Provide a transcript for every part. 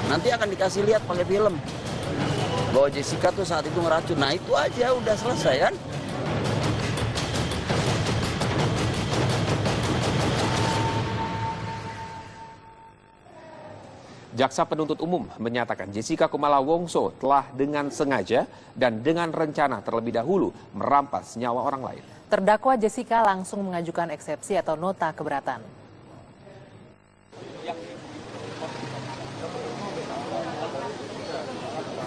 Nanti akan dikasih lihat pakai film bahwa Jessica tuh saat itu ngeracun. Nah itu aja udah selesai kan? Jaksa penuntut umum menyatakan Jessica Kumala Wongso telah dengan sengaja dan dengan rencana terlebih dahulu merampas nyawa orang lain. Terdakwa Jessica langsung mengajukan eksepsi atau nota keberatan.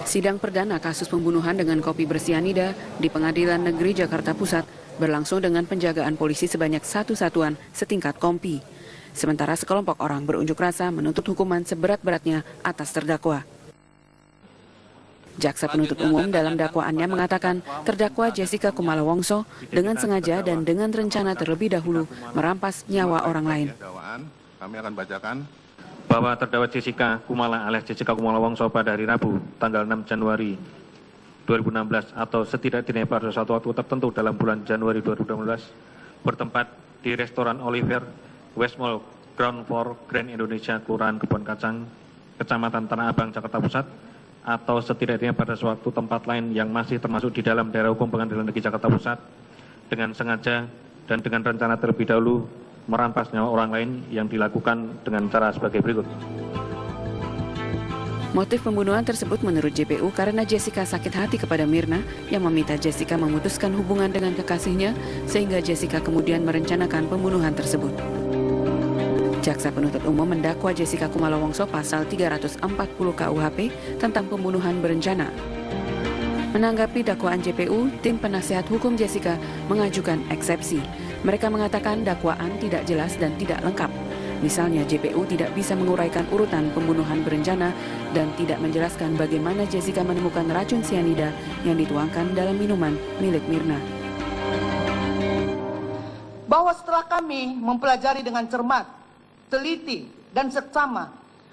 Sidang perdana kasus pembunuhan dengan kopi bersianida di Pengadilan Negeri Jakarta Pusat berlangsung dengan penjagaan polisi sebanyak 1 satuan setingkat kompi. Sementara sekelompok orang berunjuk rasa menuntut hukuman seberat-beratnya atas terdakwa. Jaksa penuntut umum dalam dakwaannya mengatakan terdakwa Jessica Kumala Wongso dengan sengaja dan dengan rencana terlebih dahulu merampas nyawa orang lain. Kami akan bacakan bahwa terdakwa Jessica Kumala alias Jessica Kumala Wongso pada hari Rabu tanggal 6 Januari 2016 atau setidak-tidaknya pada suatu waktu tertentu dalam bulan Januari 2016 bertempat di restoran Oliver West Mall Ground Floor Grand Indonesia Kelurahan Kebon Kacang, Kecamatan Tanah Abang, Jakarta Pusat, atau setidaknya pada suatu tempat lain yang masih termasuk di dalam daerah hukum Pengadilan Negeri Jakarta Pusat, dengan sengaja dan dengan rencana terlebih dahulu merampas nyawa orang lain yang dilakukan dengan cara sebagai berikut. Motif pembunuhan tersebut menurut JPU karena Jessica sakit hati kepada Mirna yang meminta Jessica memutuskan hubungan dengan kekasihnya sehingga Jessica kemudian merencanakan pembunuhan tersebut. Jaksa penuntut umum mendakwa Jessica Kumala Wongso pasal 340 KUHP tentang pembunuhan berencana. Menanggapi dakwaan JPU, tim penasehat hukum Jessica mengajukan eksepsi. Mereka mengatakan dakwaan tidak jelas dan tidak lengkap. Misalnya JPU tidak bisa menguraikan urutan pembunuhan berencana dan tidak menjelaskan bagaimana Jessica menemukan racun sianida yang dituangkan dalam minuman milik Mirna. Bahwa setelah kami mempelajari dengan cermat, teliti, dan seksama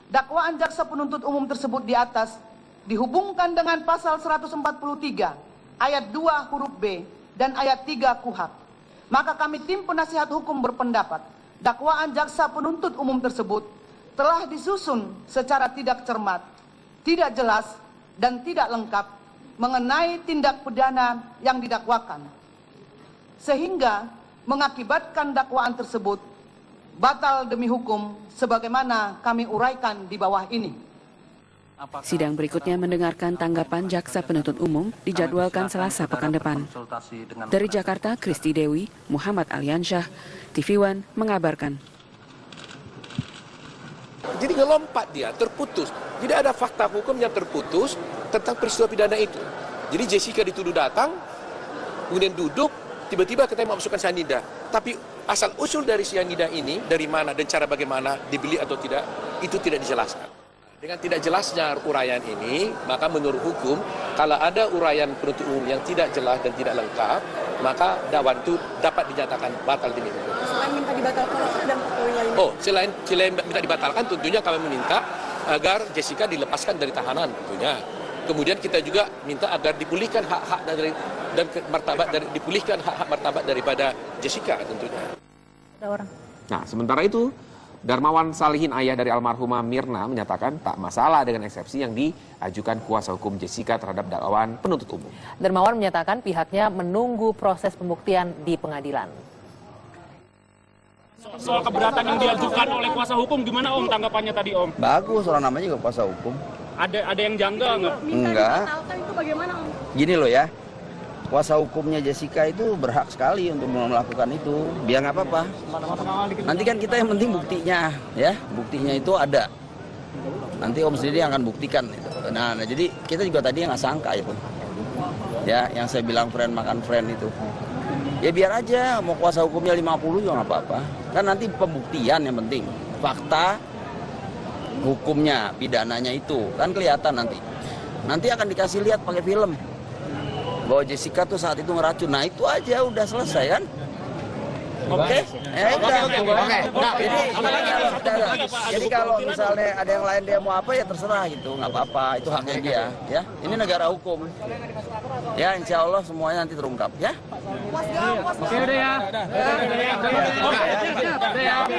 dakwaan jaksa penuntut umum tersebut di atas dihubungkan dengan pasal 143 ayat 2 huruf B dan ayat 3 KUHP, maka kami tim penasihat hukum berpendapat dakwaan jaksa penuntut umum tersebut telah disusun secara tidak cermat, tidak jelas, dan tidak lengkap mengenai tindak pidana yang didakwakan, sehingga mengakibatkan dakwaan tersebut batal demi hukum sebagaimana kami uraikan di bawah ini. Sidang berikutnya mendengarkan tanggapan jaksa penuntut umum dijadwalkan Selasa pekan depan. Dari Jakarta, Kristi Dewi, Muhammad Aliansyah, TV One mengabarkan. Jadi ngelompat dia, terputus. Tidak ada fakta hukum yang terputus tentang peristiwa pidana itu. Jadi Jessica dituduh datang, kemudian duduk, tiba-tiba katanya memasukkan sianida. Tapi asal usul dari sianida ini, dari mana dan cara bagaimana dibeli atau tidak, itu tidak dijelaskan. Dengan tidak jelasnya uraian ini, maka menurut hukum, kalau ada uraian penuntut umum yang tidak jelas dan tidak lengkap, maka dakwaan itu dapat dinyatakan batal demi hukum. Selain minta dibatalkan dan poin lainnya? Oh, selain minta dibatalkan, tentunya kami meminta agar Jessica dilepaskan dari tahanan tentunya. Kemudian kita juga minta agar dipulihkan hak-hak dan martabat dipulihkan hak-hak martabat daripada Jessica tentunya. Nah, sementara itu Darmawan Salihin, ayah dari almarhumah Mirna, menyatakan tak masalah dengan eksepsi yang diajukan kuasa hukum Jessica terhadap dakwaan penuntut umum. Darmawan menyatakan pihaknya menunggu proses pembuktian di pengadilan. Soal keberatan yang diajukan oleh kuasa hukum, gimana Om tanggapannya tadi Om? Bagus, orang namanya juga kuasa hukum. Ada yang janggal nggak? Enggak. Itu bagaimana Om? Gini loh ya, kuasa hukumnya Jessica itu berhak sekali untuk melakukan itu. Biar nggak apa-apa. Nanti kan kita yang penting buktinya, ya. Buktinya itu ada. Nanti Om sendiri yang akan buktikan itu. Nah, jadi kita juga tadi nggak sangka itu. Ya, yang saya bilang friend makan friend itu. Ya biar aja, mau kuasa hukumnya 50 juga nggak apa-apa. Kan nanti pembuktian yang penting. Fakta hukumnya, pidananya itu kan kelihatan nanti. Nanti akan dikasih lihat pakai film bahwa Jessica tuh saat itu ngeracun. Nah itu aja udah selesai kan? Oke. Jadi kalau misalnya ada yang lain dia mau apa ya terserah gitu, nggak apa-apa, itu haknya dia. Ya, ini negara hukum. Ya, insya Allah semuanya nanti terungkap ya. Oke udah ya.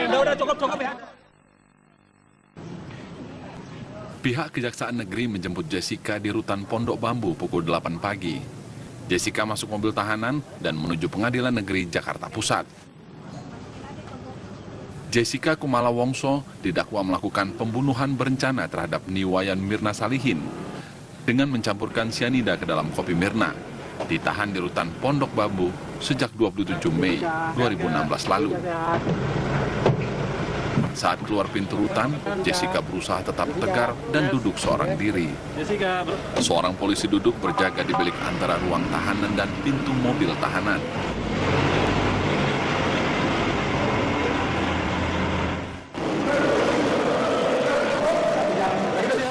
Udah cukup ya. Pihak Kejaksaan Negeri menjemput Jessica di rutan Pondok Bambu pukul 8 pagi. Jessica masuk mobil tahanan dan menuju Pengadilan Negeri Jakarta Pusat. Jessica Kumala Wongso didakwa melakukan pembunuhan berencana terhadap Niwayan Mirna Salihin dengan mencampurkan sianida ke dalam kopi Mirna. Ditahan di rutan Pondok Bambu sejak 27 Mei 2016 lalu. Saat keluar pintu rutan, Jessica berusaha tetap tegar dan duduk seorang diri. Seorang polisi duduk berjaga di bilik antara ruang tahanan dan pintu mobil tahanan.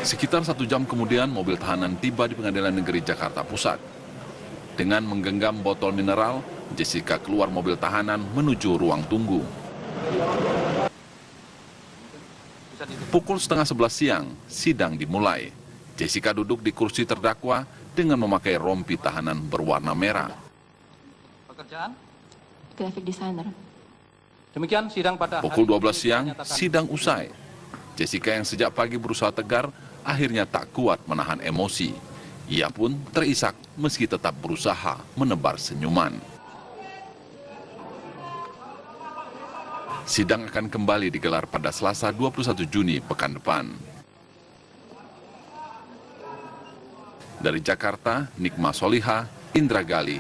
Sekitar 1 jam kemudian, mobil tahanan tiba di Pengadilan Negeri Jakarta Pusat. Dengan menggenggam botol mineral, Jessica keluar mobil tahanan menuju ruang tunggu. Pukul setengah 11 siang, sidang dimulai. Jessica duduk di kursi terdakwa dengan memakai rompi tahanan berwarna merah. Pekerjaan? Graphic designer. Demikian sidang pada Pukul 12 siang, sidang usai. Jessica yang sejak pagi berusaha tegar, akhirnya tak kuat menahan emosi. Ia pun terisak meski tetap berusaha menebar senyuman. Sidang akan kembali digelar pada Selasa 21 Juni pekan depan. Dari Jakarta, Nikma Soliha, Indra Gali,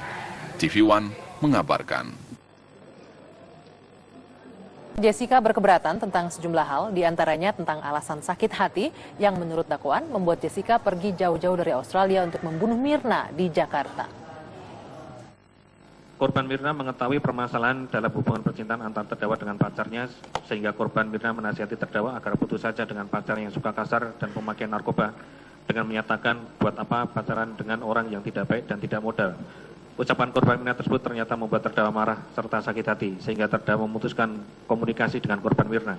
TV One mengabarkan. Jessica berkeberatan tentang sejumlah hal, diantaranya tentang alasan sakit hati yang menurut dakwaan membuat Jessica pergi jauh-jauh dari Australia untuk membunuh Mirna di Jakarta. Korban Mirna mengetahui permasalahan dalam hubungan percintaan antar terdakwa dengan pacarnya, sehingga korban Mirna menasihati terdakwa agar putus saja dengan pacar yang suka kasar dan pemakaian narkoba, dengan menyatakan buat apa pacaran dengan orang yang tidak baik dan tidak modal. Ucapan korban Mirna tersebut ternyata membuat terdakwa marah serta sakit hati, sehingga terdakwa memutuskan komunikasi dengan korban Mirna.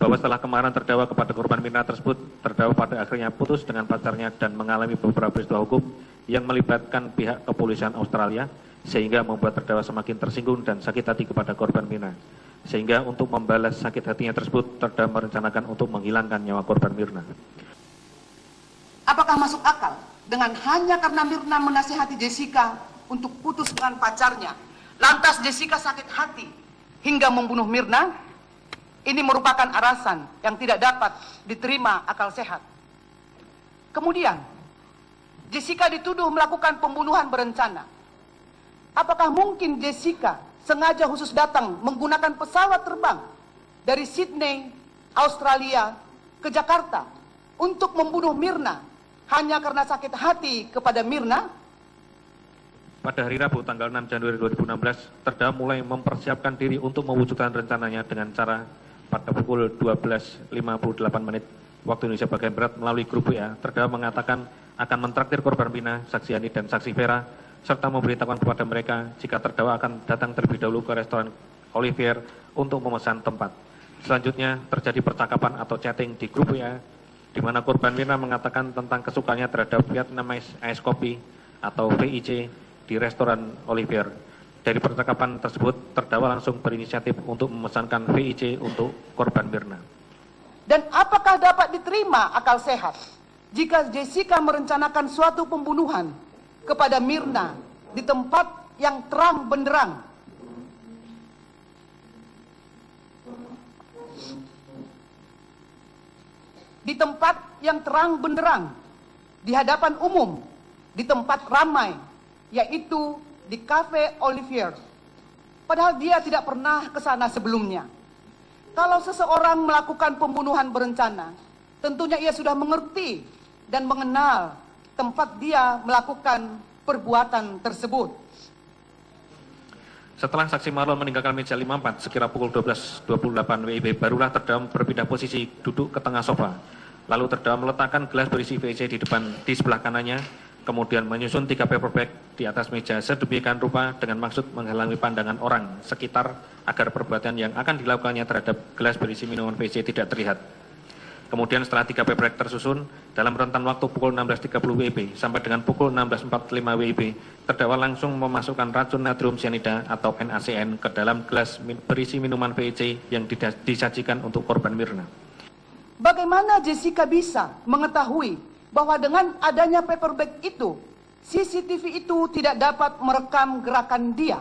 Bahwa setelah kemarahan terdakwa kepada korban Mirna tersebut, terdakwa pada akhirnya putus dengan pacarnya dan mengalami beberapa peristiwa hukum yang melibatkan pihak kepolisian Australia, sehingga membuat terdakwa semakin tersinggung dan sakit hati kepada korban Mirna. Sehingga untuk membalas sakit hatinya tersebut, terdakwa merencanakan untuk menghilangkan nyawa korban Mirna. Apakah masuk akal dengan hanya karena Mirna menasihati Jessica untuk putus dengan pacarnya, lantas Jessica sakit hati hingga membunuh Mirna? Ini merupakan alasan yang tidak dapat diterima akal sehat. Kemudian, Jessica dituduh melakukan pembunuhan berencana. Apakah mungkin Jessica sengaja khusus datang menggunakan pesawat terbang dari Sydney, Australia ke Jakarta untuk membunuh Mirna hanya karena sakit hati kepada Mirna? Pada hari Rabu tanggal 6 Januari 2016, terdakwa mulai mempersiapkan diri untuk mewujudkan rencananya dengan cara pada pukul 12.58 menit waktu Indonesia bagian Barat melalui grup WA, terdakwa mengatakan akan mentraktir korban Mirna, saksi Yani dan saksi Vera, serta memberitahukan kepada mereka jika terdakwa akan datang terlebih dahulu ke restoran Olivier untuk memesan tempat. Selanjutnya terjadi percakapan atau chatting di grup WA, di mana korban Mirna mengatakan tentang kesukaannya terhadap Vietnamese Ice Coffee atau VIC di restoran Olivier. Dari percakapan tersebut, terdakwa langsung berinisiatif untuk memesankan VIC untuk korban Mirna. Dan apakah dapat diterima akal sehat jika Jessica merencanakan suatu pembunuhan kepada Mirna di tempat yang terang benderang? Di tempat yang terang benderang, di hadapan umum, di tempat ramai, yaitu di Cafe Olivier. Padahal dia tidak pernah ke sana sebelumnya. Kalau seseorang melakukan pembunuhan berencana, tentunya ia sudah mengerti dan mengenal tempat dia melakukan perbuatan tersebut. Setelah saksi Marlon meninggalkan meja 54 sekira pukul 12.28 WIB, barulah terdakwa berpindah posisi duduk ke tengah sofa. Lalu terdakwa meletakkan gelas berisi VIC di sebelah kanannya, kemudian menyusun 3 paper bag di atas meja sedemikian rupa dengan maksud menghalangi pandangan orang sekitar agar perbuatan yang akan dilakukannya terhadap gelas berisi minuman VIC tidak terlihat. Kemudian setelah 3 paper bag tersusun, dalam rentan waktu pukul 16.30 WIB sampai dengan pukul 16.45 WIB, terdakwa langsung memasukkan racun natrium cyanida atau NaCN ke dalam gelas berisi minuman VIC yang disajikan untuk korban Mirna. bagaimana Jessica bisa mengetahui bahwa dengan adanya paper bag itu, CCTV itu tidak dapat merekam gerakan dia?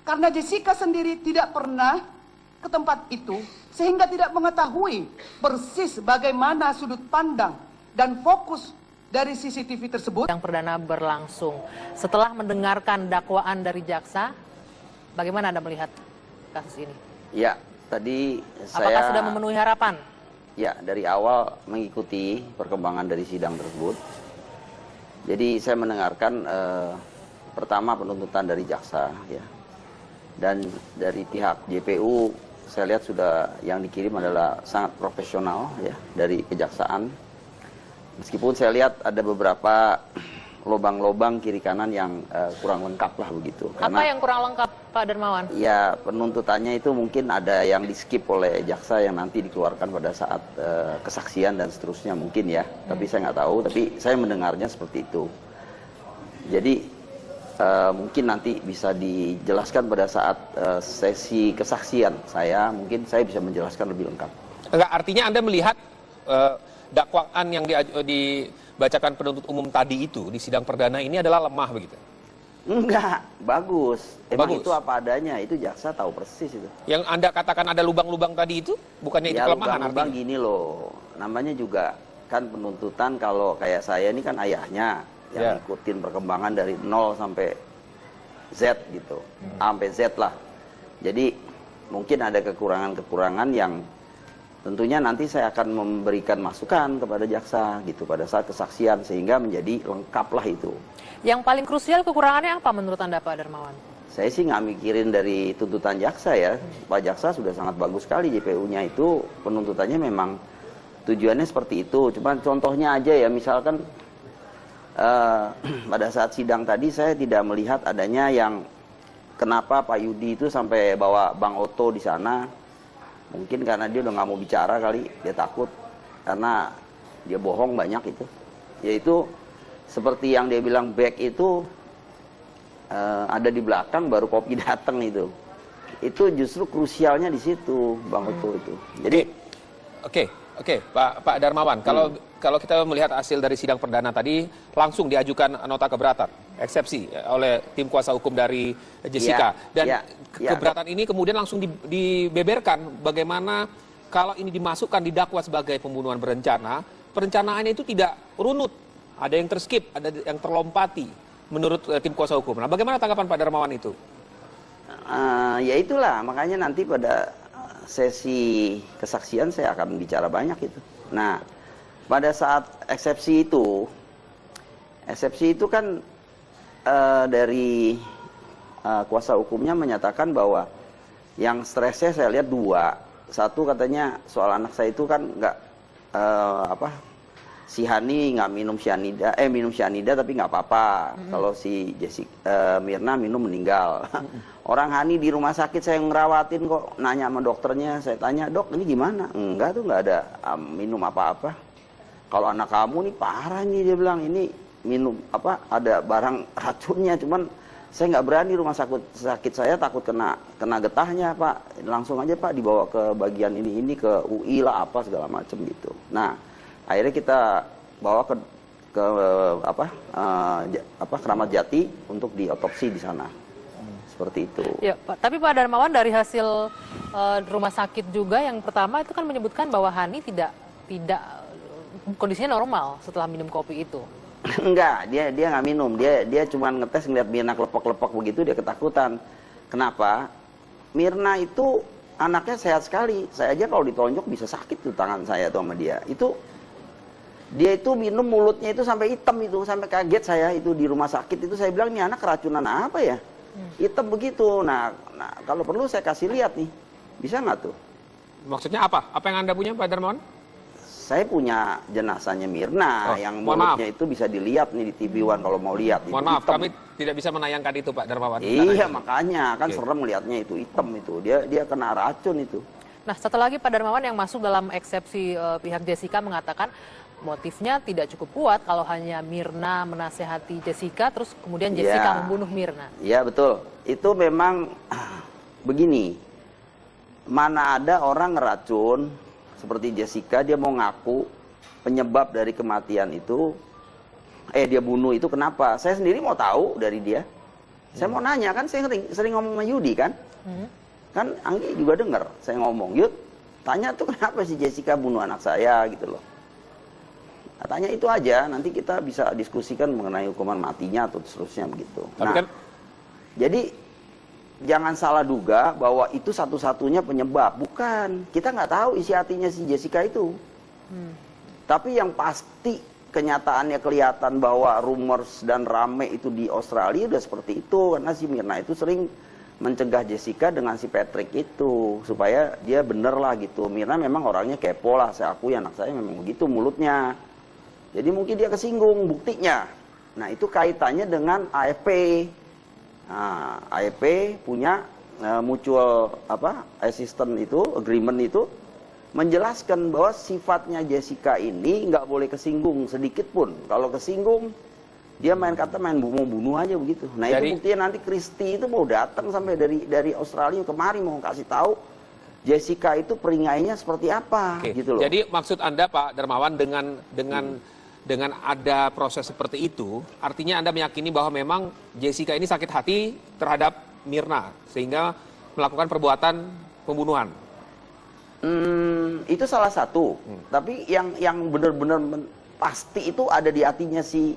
Karena Jessica sendiri tidak pernah ke tempat itu, sehingga tidak mengetahui persis bagaimana sudut pandang dan fokus dari CCTV tersebut. Yang perdana berlangsung. Setelah mendengarkan dakwaan dari jaksa, bagaimana Anda melihat kasus ini? Ya, tadi Apakah sudah memenuhi harapan? Ya, dari awal mengikuti perkembangan dari sidang tersebut. Jadi saya mendengarkan pertama penuntutan dari jaksa, ya, dan dari pihak JPU saya lihat sudah yang dikirim adalah sangat profesional, ya, dari kejaksaan. Meskipun saya lihat ada beberapa lobang-lobang kiri kanan yang kurang lengkap lah begitu. Apa yang kurang lengkap, Pak Darmawan? Ya, penuntutannya itu mungkin ada yang di-skip oleh jaksa yang nanti dikeluarkan pada saat kesaksian dan seterusnya mungkin ya. Tapi saya nggak tahu, tapi saya mendengarnya seperti itu. Jadi mungkin nanti bisa dijelaskan pada saat sesi kesaksian mungkin saya bisa menjelaskan lebih lengkap. Enggak, artinya Anda melihat dakwaan yang dibacakan penuntut umum tadi itu di sidang perdana ini adalah lemah begitu? Enggak, bagus. Emang Bagus. itu apa adanya, itu jaksa tahu persis itu. Yang Anda katakan ada lubang-lubang tadi itu, bukannya itu Ya, kelemahan lubang-lubang artinya? gini loh, namanya juga kan penuntutan kalau kayak saya ini kan ayahnya yang ngikutin perkembangan dari 0 sampai Z gitu, A sampai Z lah. Jadi mungkin ada kekurangan-kekurangan yang tentunya nanti saya akan memberikan masukan kepada jaksa gitu pada saat kesaksian sehingga menjadi lengkap lah itu. Yang paling krusial kekurangannya apa menurut Anda, Pak Darmawan? Saya sih nggak mikirin dari tuntutan jaksa ya. Pak jaksa sudah sangat bagus sekali, JPU-nya itu penuntutannya memang tujuannya seperti itu. Cuman contohnya aja ya, misalkan pada saat sidang tadi saya tidak melihat adanya yang kenapa Pak Yudi itu sampai bawa Bang Oto di sana. Mungkin karena dia udah nggak mau bicara kali, dia takut karena dia bohong banyak itu. Yaitu seperti yang dia bilang back itu ada di belakang baru kopi datang itu. Itu justru krusialnya di situ, Bang Oto itu. Jadi Oke, Pak Darmawan, kalau kita melihat hasil dari sidang perdana tadi langsung diajukan nota keberatan, eksepsi oleh tim kuasa hukum dari Jessica, dan keberatan ini kemudian langsung dibeberkan bagaimana kalau ini dimasukkan didakwa sebagai pembunuhan berencana, perencanaannya itu tidak runut, ada yang terskip, ada yang terlompati menurut tim kuasa hukum. Nah, bagaimana tanggapan Pak Darmawan itu? Ya itulah, makanya nanti pada sesi kesaksian saya akan bicara banyak itu. Nah, pada saat eksepsi itu kan dari kuasa hukumnya menyatakan bahwa yang stresnya saya lihat dua. Satu katanya soal anak saya itu kan nggak si Hani nggak minum cyanida tapi nggak apa-apa. Kalau si Mirna minum meninggal. Orang Hani di rumah sakit saya ngerawatin kok, nanya sama dokternya, saya tanya, "Dok, ini gimana?" "Enggak tuh, nggak ada minum apa-apa." "Kalau anak kamu nih parah nih," dia bilang, "ini minum ada barang racunnya, cuman saya nggak berani rumah sakit saya takut kena getahnya, Pak. Langsung aja Pak dibawa ke bagian ini ke UI lah apa segala macam gitu." Nah, akhirnya kita bawa ke Kramat Jati untuk diotopsi di sana. Seperti itu. Ya, Pak. Tapi Pak Darmawan, dari hasil rumah sakit juga yang pertama itu kan menyebutkan bahwa Hani tidak kondisinya normal setelah minum kopi itu. Enggak, dia nggak minum. Dia cuma ngetes ngeliat Mirna kelepok-kelepok begitu, dia ketakutan. Kenapa? Mirna itu anaknya sehat sekali. Saya aja kalau ditonjok bisa sakit tuh tangan saya tuh sama dia. Dia itu minum mulutnya itu sampai hitam itu, sampai kaget saya itu di rumah sakit itu. Saya bilang, "Ini anak keracunan apa ya?" Hitam begitu. Nah, kalau perlu saya kasih lihat nih, bisa nggak tuh? Maksudnya apa? Apa yang Anda punya, Pak Darmawan? Saya punya jenazahnya Mirna yang mulutnya itu bisa dilihat nih di TV One kalau mau lihat. Mohon maaf, kami tidak bisa menayangkan itu, Pak Darmawan. Iya, makanya kan serem melihatnya itu hitam itu. Dia kena racun itu. Nah, satu lagi Pak Darmawan yang masuk dalam eksepsi pihak Jessica mengatakan motifnya tidak cukup kuat kalau hanya Mirna menasehati Jessica, terus kemudian Jessica membunuh Mirna. Iya, betul. Itu memang begini, mana ada orang ngeracun seperti Jessica, dia mau ngaku penyebab dari kematian itu, dia bunuh itu kenapa? Saya sendiri mau tahu dari dia. Saya mau nanya, kan saya sering ngomong sama Yudi kan? Kan Anggi juga dengar saya ngomong, Yud, tanya tuh kenapa si Jessica bunuh anak saya gitu loh. Katanya itu aja, nanti kita bisa diskusikan mengenai hukuman matinya atau seterusnya begitu. Nah, jadi jangan salah duga bahwa itu satu-satunya penyebab. Bukan, kita nggak tahu isi hatinya si Jessica itu. Tapi yang pasti kenyataannya kelihatan bahwa rumors dan rame itu di Australia udah seperti itu. Karena si Mirna itu sering mencegah Jessica dengan si Patrick itu. Supaya dia bener lah gitu. Mirna memang orangnya kepo lah, saya akui anak saya memang begitu mulutnya. Jadi mungkin dia kesinggung buktinya. Nah itu kaitannya dengan AFP. Nah, AFP punya mutual assistant itu, agreement itu menjelaskan bahwa sifatnya Jessica ini nggak boleh kesinggung sedikit pun. Kalau kesinggung dia main kata mau bunuh aja begitu. Nah itu buktinya nanti Christy itu mau datang sampai dari Australia kemari mau kasih tahu Jessica itu peringainya seperti apa gitu loh. Jadi maksud Anda Pak Darmawan dengan ada proses seperti itu, artinya Anda meyakini bahwa memang Jessica ini sakit hati terhadap Mirna sehingga melakukan perbuatan pembunuhan. Itu salah satu. Tapi yang benar-benar pasti itu ada di hatinya si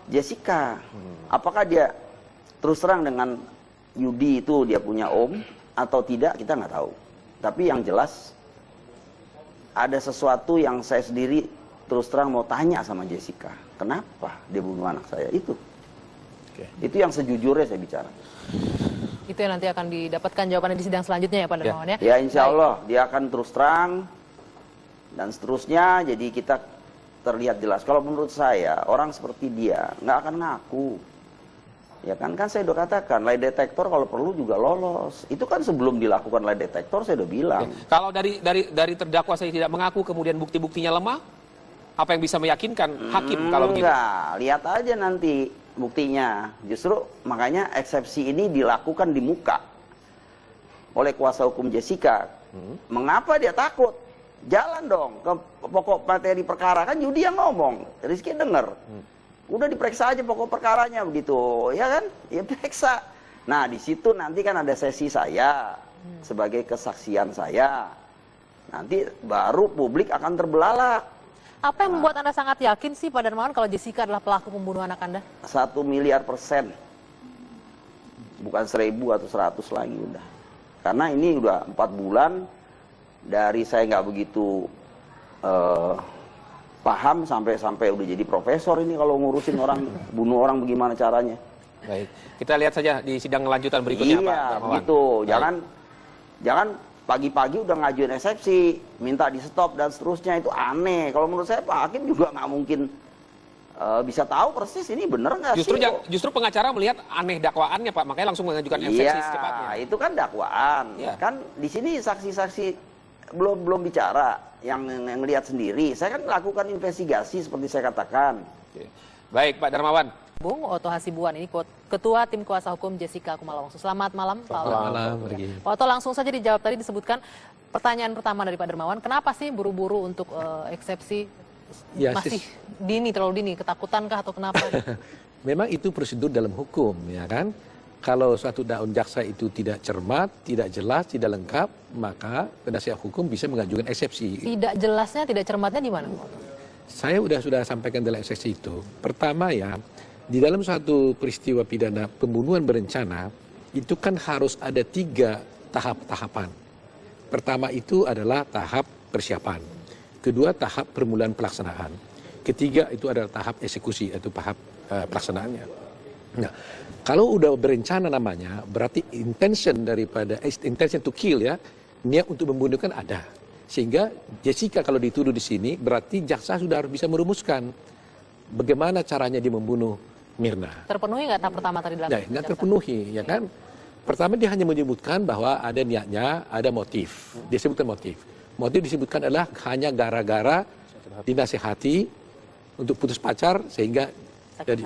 Jessica. Apakah dia terus terang dengan Yudi itu dia punya om atau tidak kita nggak tahu. Tapi yang jelas ada sesuatu yang saya sendiri terus terang mau tanya sama Jessica, kenapa dia bunuh anak saya itu? Itu yang sejujurnya saya bicara. Itu yang nanti akan didapatkan jawabannya di sidang selanjutnya ya Pak Darmawan ya? Ya insya Allah dia akan terus terang dan seterusnya, jadi kita terlihat jelas. Kalau menurut saya orang seperti dia nggak akan ngaku. Ya kan saya udah katakan lie detektor kalau perlu juga lolos. Itu kan sebelum dilakukan lie detektor saya udah bilang. Kalau dari terdakwa saya tidak mengaku kemudian bukti-buktinya lemah, apa yang bisa meyakinkan hakim kalau begitu? Enggak, lihat aja nanti buktinya. Justru makanya eksepsi ini dilakukan di muka oleh kuasa hukum Jessica. Mengapa dia takut? Jalan dong ke pokok materi perkara, kan Yudi yang ngomong, Rizky denger. Udah diperiksa aja pokok perkaranya begitu, ya kan? Ya periksa. Nah di situ nanti kan ada sesi saya sebagai kesaksian saya. Nanti baru publik akan terbelalak. Apa yang membuat Anda sangat yakin sih Pak Darmawan kalau Jessica adalah pelaku pembunuh anak Anda? 1 miliar %. Bukan 1000 atau 100 lagi udah. Karena ini udah 4 bulan dari saya nggak begitu paham sampai udah jadi profesor ini kalau ngurusin orang, bunuh orang bagaimana caranya. Baik, kita lihat saja di sidang lanjutan berikutnya Pak Darmawan. Gitu. Jangan pagi-pagi udah ngajuin eksepsi, minta di stop dan seterusnya, itu aneh. Kalau menurut saya Pak Hakim juga nggak mungkin bisa tahu persis ini bener nggak sih. Justru pengacara melihat aneh dakwaannya Pak, makanya langsung mengajukan eksepsi secepatnya. Iya, itu kan dakwaan. Kan di sini saksi-saksi belum bicara, yang ngelihat sendiri. Saya kan lakukan investigasi seperti saya katakan. Baik Pak Darmawan. Bung Otto Hasibuan ini Ketua Tim Kuasa Hukum Jessica Kumala Wongso. Selamat malam Pak Otto. Selamat malam. Pak Otto, langsung saja dijawab. Tadi disebutkan pertanyaan pertama dari Pak Darmawan, kenapa sih buru-buru untuk eksepsi masih dini, terlalu dini, ketakutankah atau kenapa? Memang itu prosedur dalam hukum, ya kan? Kalau suatu daun jaksa itu tidak cermat, tidak jelas, tidak lengkap, maka penasihat hukum bisa mengajukan eksepsi. Tidak jelasnya, tidak cermatnya di mana? Saya sudah sampaikan dalam eksepsi itu. Pertama ya, di dalam suatu peristiwa pidana pembunuhan berencana, itu kan harus ada 3 tahap-tahapan. Pertama itu adalah tahap persiapan. Kedua tahap permulaan pelaksanaan. Ketiga itu adalah tahap eksekusi atau tahap pelaksanaannya. Nah, kalau udah berencana namanya, berarti intention to kill ya, niat untuk membunuh kan ada. Sehingga Jessica kalau dituduh di sini, berarti jaksa sudah harus bisa merumuskan bagaimana caranya dia membunuh Mirna. Terpenuhi nggak tahap pertama tadi dalam? Nah, nggak terpenuhi, ya kan? Pertama dia hanya menyebutkan bahwa ada niatnya, ada motif. Dia sebutkan motif. Motif disebutkan adalah hanya gara-gara dinasihati untuk putus pacar sehingga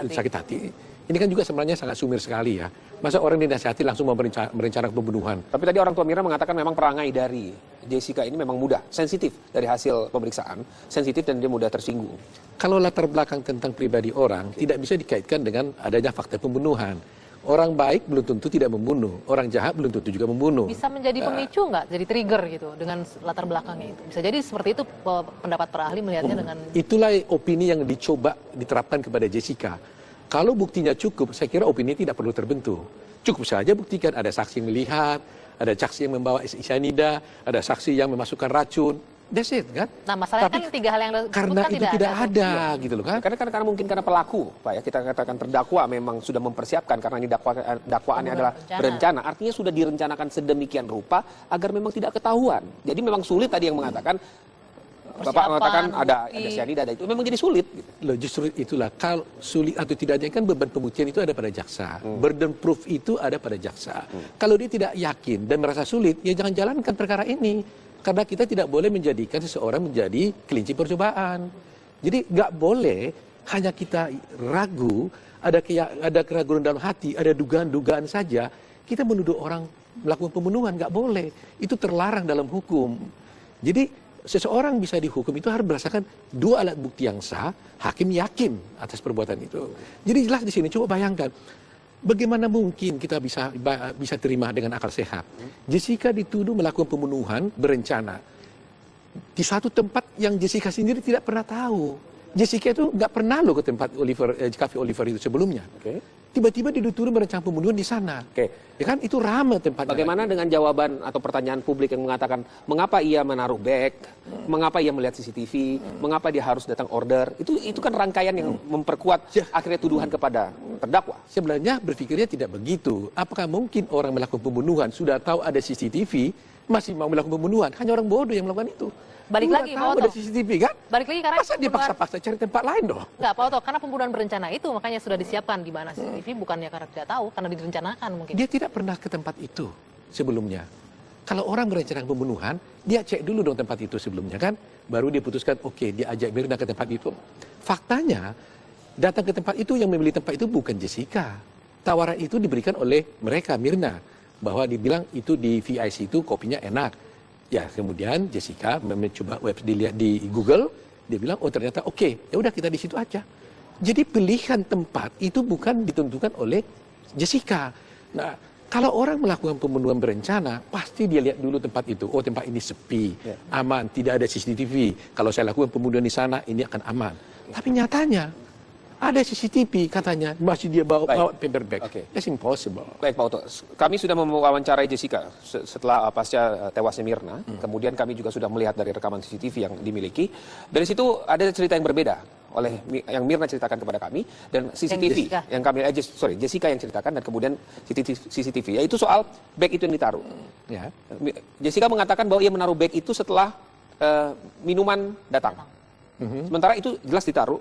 sakit hati. Ini kan juga sebenarnya sangat sumir sekali ya. Masa orang dinasihati langsung merencanakan pembunuhan. Tapi tadi orang tua Mirna mengatakan memang perangai dari Jessica ini memang mudah, sensitif dari hasil pemeriksaan, sensitif dan dia mudah tersinggung. Kalau latar belakang tentang pribadi orang tidak bisa dikaitkan dengan adanya fakta pembunuhan. Orang baik belum tentu tidak membunuh, orang jahat belum tentu juga membunuh. Bisa menjadi pemicu nggak, jadi trigger gitu dengan latar belakangnya itu? Bisa jadi seperti itu pendapat para ahli melihatnya dengan... Itulah opini yang dicoba diterapkan kepada Jessica. Kalau buktinya cukup, saya kira opini tidak perlu terbentuk. Cukup saja buktikan ada saksi yang melihat, ada saksi yang membawa cyanida, ada saksi yang memasukkan racun. That's it, kan? Nah, masalahnya kan 3 hal yang karena itu tidak ada gitu loh kan? Karena mungkin karena pelaku, Pak ya, kita katakan terdakwa memang sudah mempersiapkan karena ini dakwaannya adalah berencana. Artinya sudah direncanakan sedemikian rupa agar memang tidak ketahuan. Jadi memang sulit tadi yang mengatakan Bapak mengatakan ada cyanida, ada itu memang jadi sulit. Gitu. Loh, justru itulah kalau sulit atau tidaknya kan beban pembuktian itu ada pada jaksa. Burden proof itu ada pada jaksa. Kalau dia tidak yakin dan merasa sulit, ya jangan jalankan perkara ini. Karena kita tidak boleh menjadikan seseorang menjadi kelinci percobaan. Jadi nggak boleh hanya kita ragu, ada keraguan dalam hati, ada dugaan-dugaan saja, kita menuduh orang melakukan pembunuhan, nggak boleh. Itu terlarang dalam hukum. Jadi seseorang bisa dihukum itu harus berdasarkan 2 alat bukti yang sah, hakim yakin atas perbuatan itu. Jadi jelas di sini, coba bayangkan. Bagaimana mungkin kita bisa terima dengan akal sehat? Jessica dituduh melakukan pembunuhan berencana di satu tempat yang Jessica sendiri tidak pernah tahu. Jessica itu nggak pernah loh ke tempat Cafe Oliver itu sebelumnya. Tiba-tiba dituduh merencanakan pembunuhan di sana. Ya kan itu ramai tempatnya. Bagaimana dengan jawaban atau pertanyaan publik yang mengatakan mengapa ia menaruh bag, mengapa ia melihat CCTV, mengapa dia harus datang order? Itu kan rangkaian yang memperkuat akhirnya tuduhan kepada terdakwa. Sebenarnya berpikirnya tidak begitu. Apakah mungkin orang melakukan pembunuhan sudah tahu ada CCTV masih mau melakukan pembunuhan? Hanya orang bodoh yang melakukan itu. Balik lagi, Pak Oto. Ada CCTV kan? Balik lagi karena masa dia paksa-paksa cari tempat lain dong? Enggak, Pak Oto, karena pembunuhan berencana itu makanya sudah disiapkan di mana CCTV, bukannya karena tidak tahu, karena direncanakan mungkin. Dia tidak pernah ke tempat itu sebelumnya. Kalau orang merencanakan pembunuhan, dia cek dulu dong tempat itu sebelumnya kan? Baru dia putuskan, oke, dia ajak Mirna ke tempat itu. Faktanya, datang ke tempat itu yang memilih tempat itu bukan Jessica. Tawaran itu diberikan oleh mereka, Mirna. Bahwa dibilang itu di VIC itu kopinya enak. Ya, kemudian Jessica mencoba dilihat di Google, dia bilang, oh ternyata oke, ya udah kita di situ aja. Jadi pilihan tempat itu bukan ditentukan oleh Jessica. Nah, kalau orang melakukan pembunuhan berencana, pasti dia lihat dulu tempat itu. Oh, tempat ini sepi, aman, tidak ada CCTV. Kalau saya lakukan pembunuhan di sana, ini akan aman. Tapi nyatanya, ada CCTV katanya, masih dia bawa paper bag. That's impossible. Baik, Pak Oto. Kami sudah mewawancarai Jessica setelah pasca tewasnya Mirna. Kemudian kami juga sudah melihat dari rekaman CCTV yang dimiliki. Dari situ ada cerita yang berbeda oleh yang Mirna ceritakan kepada kami dan CCTV yang kami Jessica yang ceritakan dan kemudian CCTV yaitu soal bag itu yang ditaruh. Ya. Jessica mengatakan bahwa ia menaruh bag itu setelah minuman datang. Sementara itu jelas ditaruh.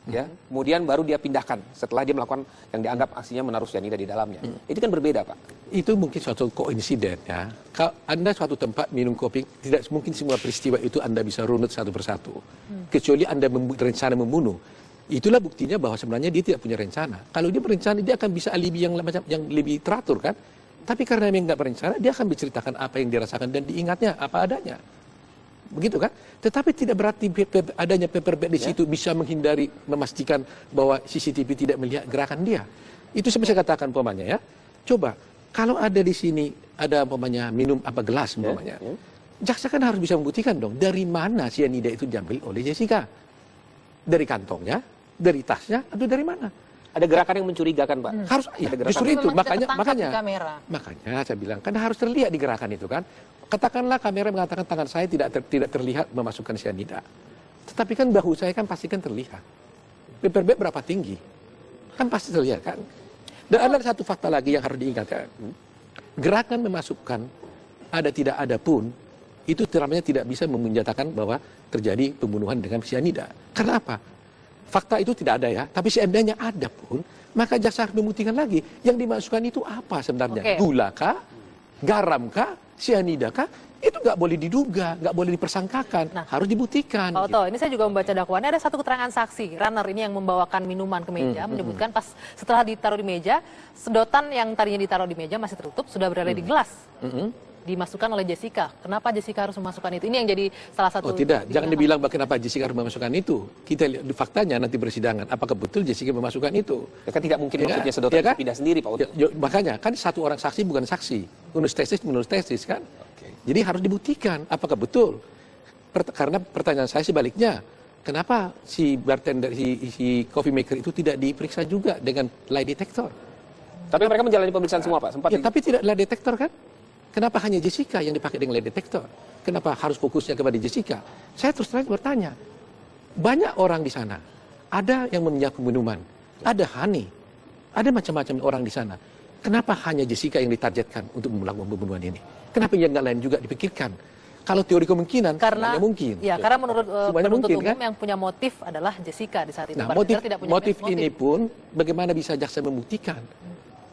Ya, kemudian baru dia pindahkan setelah dia melakukan yang dianggap aksinya menaruh cyanida di dalamnya. Itu kan berbeda, Pak. Itu mungkin suatu koinsiden ya. Kalau Anda suatu tempat minum kopi, tidak mungkin semua peristiwa itu Anda bisa runut satu persatu. Kecuali Anda berencana membunuh. Itulah buktinya bahwa sebenarnya dia tidak punya rencana. Kalau dia berencana, dia akan bisa alibi yang lebih teratur kan. Tapi karena memang nggak berencana, dia akan menceritakan apa yang dirasakan dan diingatnya apa adanya. Begitu kan? Tetapi tidak berarti adanya paper bag di situ bisa menghindari, memastikan bahwa CCTV tidak melihat gerakan dia. Itu seperti saya katakan umpamanya ya. Coba, kalau ada di sini, ada umpamanya minum gelas umpamanya. Jaksa kan harus bisa membuktikan dong, dari mana cyanida itu diambil oleh Jessica. Dari kantongnya, dari tasnya, atau dari mana? Ada gerakan yang mencurigakan, Pak. Harus, ya, justru itu. Makanya saya bilang, kan harus terlihat di gerakan itu kan. Katakanlah kamera mengatakan tangan saya tidak terlihat memasukkan cyanida. Tetapi kan bahu saya kan pasti kan terlihat. Paper bag berapa tinggi? Kan pasti terlihat kan. Dan ada satu fakta lagi yang harus diingatkan. Gerakan memasukkan ada tidak ada pun, itu namanya tidak bisa menyatakan bahwa terjadi pembunuhan dengan cyanida. Karena apa? Fakta itu tidak ada ya, tapi seandainya ada pun, maka jaksa harus membuktikan lagi. Yang dimasukkan itu apa sebenarnya? Gula kah? Garam kah? Cyanida kah? Itu nggak boleh diduga, nggak boleh dipersangkakan, harus dibuktikan. Pak Oto, ini saya juga membaca dakwaannya ada satu keterangan saksi, runner ini yang membawakan minuman ke meja, menyebutkan pas setelah ditaruh di meja, sedotan yang tadinya ditaruh di meja masih tertutup, sudah berada di gelas. Dimasukkan oleh Jessica. Kenapa Jessica harus memasukkan itu? Ini yang jadi salah satu... Oh tidak, jangan dibilang kenapa Jessica harus memasukkan itu. Kita lihat faktanya nanti persidangan, apakah betul Jessica memasukkan itu. Ya kan tidak mungkin maksudnya sedotan itu pindah sendiri, Pak Oto. Makanya, kan satu orang saksi bukan saksi. Menurut tesis kan. Jadi harus dibuktikan apakah betul. Karena pertanyaan saya sebaliknya, kenapa si bartender, si coffee maker itu tidak diperiksa juga dengan lie detector? Tapi mereka menjalani pemeriksaan semua, Pak. Sempat tapi tidak lie detector kan? Kenapa hanya Jessica yang dipakai dengan lie detector? Kenapa harus fokusnya kepada Jessica? Saya terus terang bertanya, banyak orang di sana, ada yang menyiapkan minuman, ada Hani, ada macam-macam orang di sana. Kenapa hanya Jessica yang ditargetkan untuk melakukan pembunuhan ini? Kenapa yang nggak lain juga dipikirkan? Kalau teori kemungkinan, karena mungkin. Ya, karena menurut penuntut umum kan? yang punya motif adalah Jessica di saat itu. Nah, motif ini pun bagaimana bisa jaksa membuktikan?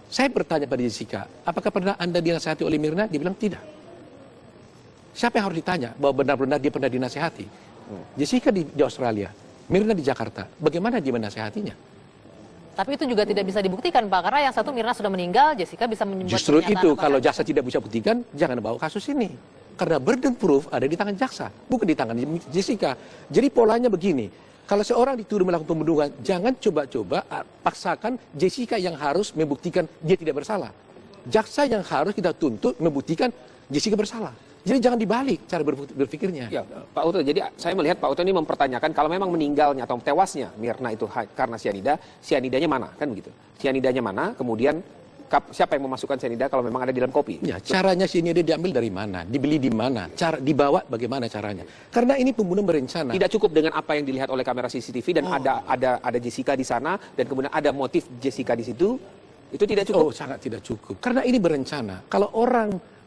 Saya bertanya pada Jessica, apakah pernah Anda dinasihati oleh Mirna? Dia bilang tidak. Siapa yang harus ditanya bahwa benar-benar dia pernah dinasihati? Jessica di Australia, Mirna di Jakarta. Bagaimana dia menasihatinya? Tapi itu juga tidak bisa dibuktikan, Pak. Karena yang satu Mirna sudah meninggal, Jessica bisa membuat justru itu, kalau jaksa tidak bisa buktikan, jangan bawa kasus ini. Karena burden proof ada di tangan jaksa, bukan di tangan Jessica. Jadi polanya begini, kalau seorang dituduh melakukan pembunuhan, jangan coba-coba paksakan Jessica yang harus membuktikan dia tidak bersalah. Jaksa yang harus kita tuntut membuktikan Jessica bersalah. Jadi jangan dibalik cara berpikirnya. Ya, Pak Oto, jadi saya melihat Pak Oto ini mempertanyakan kalau memang meninggalnya atau tewasnya Mirna itu karena sianida, sianidanya mana? Kan begitu. Sianidanya mana, kemudian siapa yang memasukkan sianida kalau memang ada di dalam kopi? Ya, caranya sianida diambil dari mana? Dibeli di mana? Cara dibawa bagaimana caranya? Karena ini pembunuhan berencana. Tidak cukup dengan apa yang dilihat oleh kamera CCTV dan ada Jessica di sana dan kemudian ada motif Jessica di situ. Itu tidak cukup. Oh, sangat tidak cukup. Karena ini berencana. Kalau orang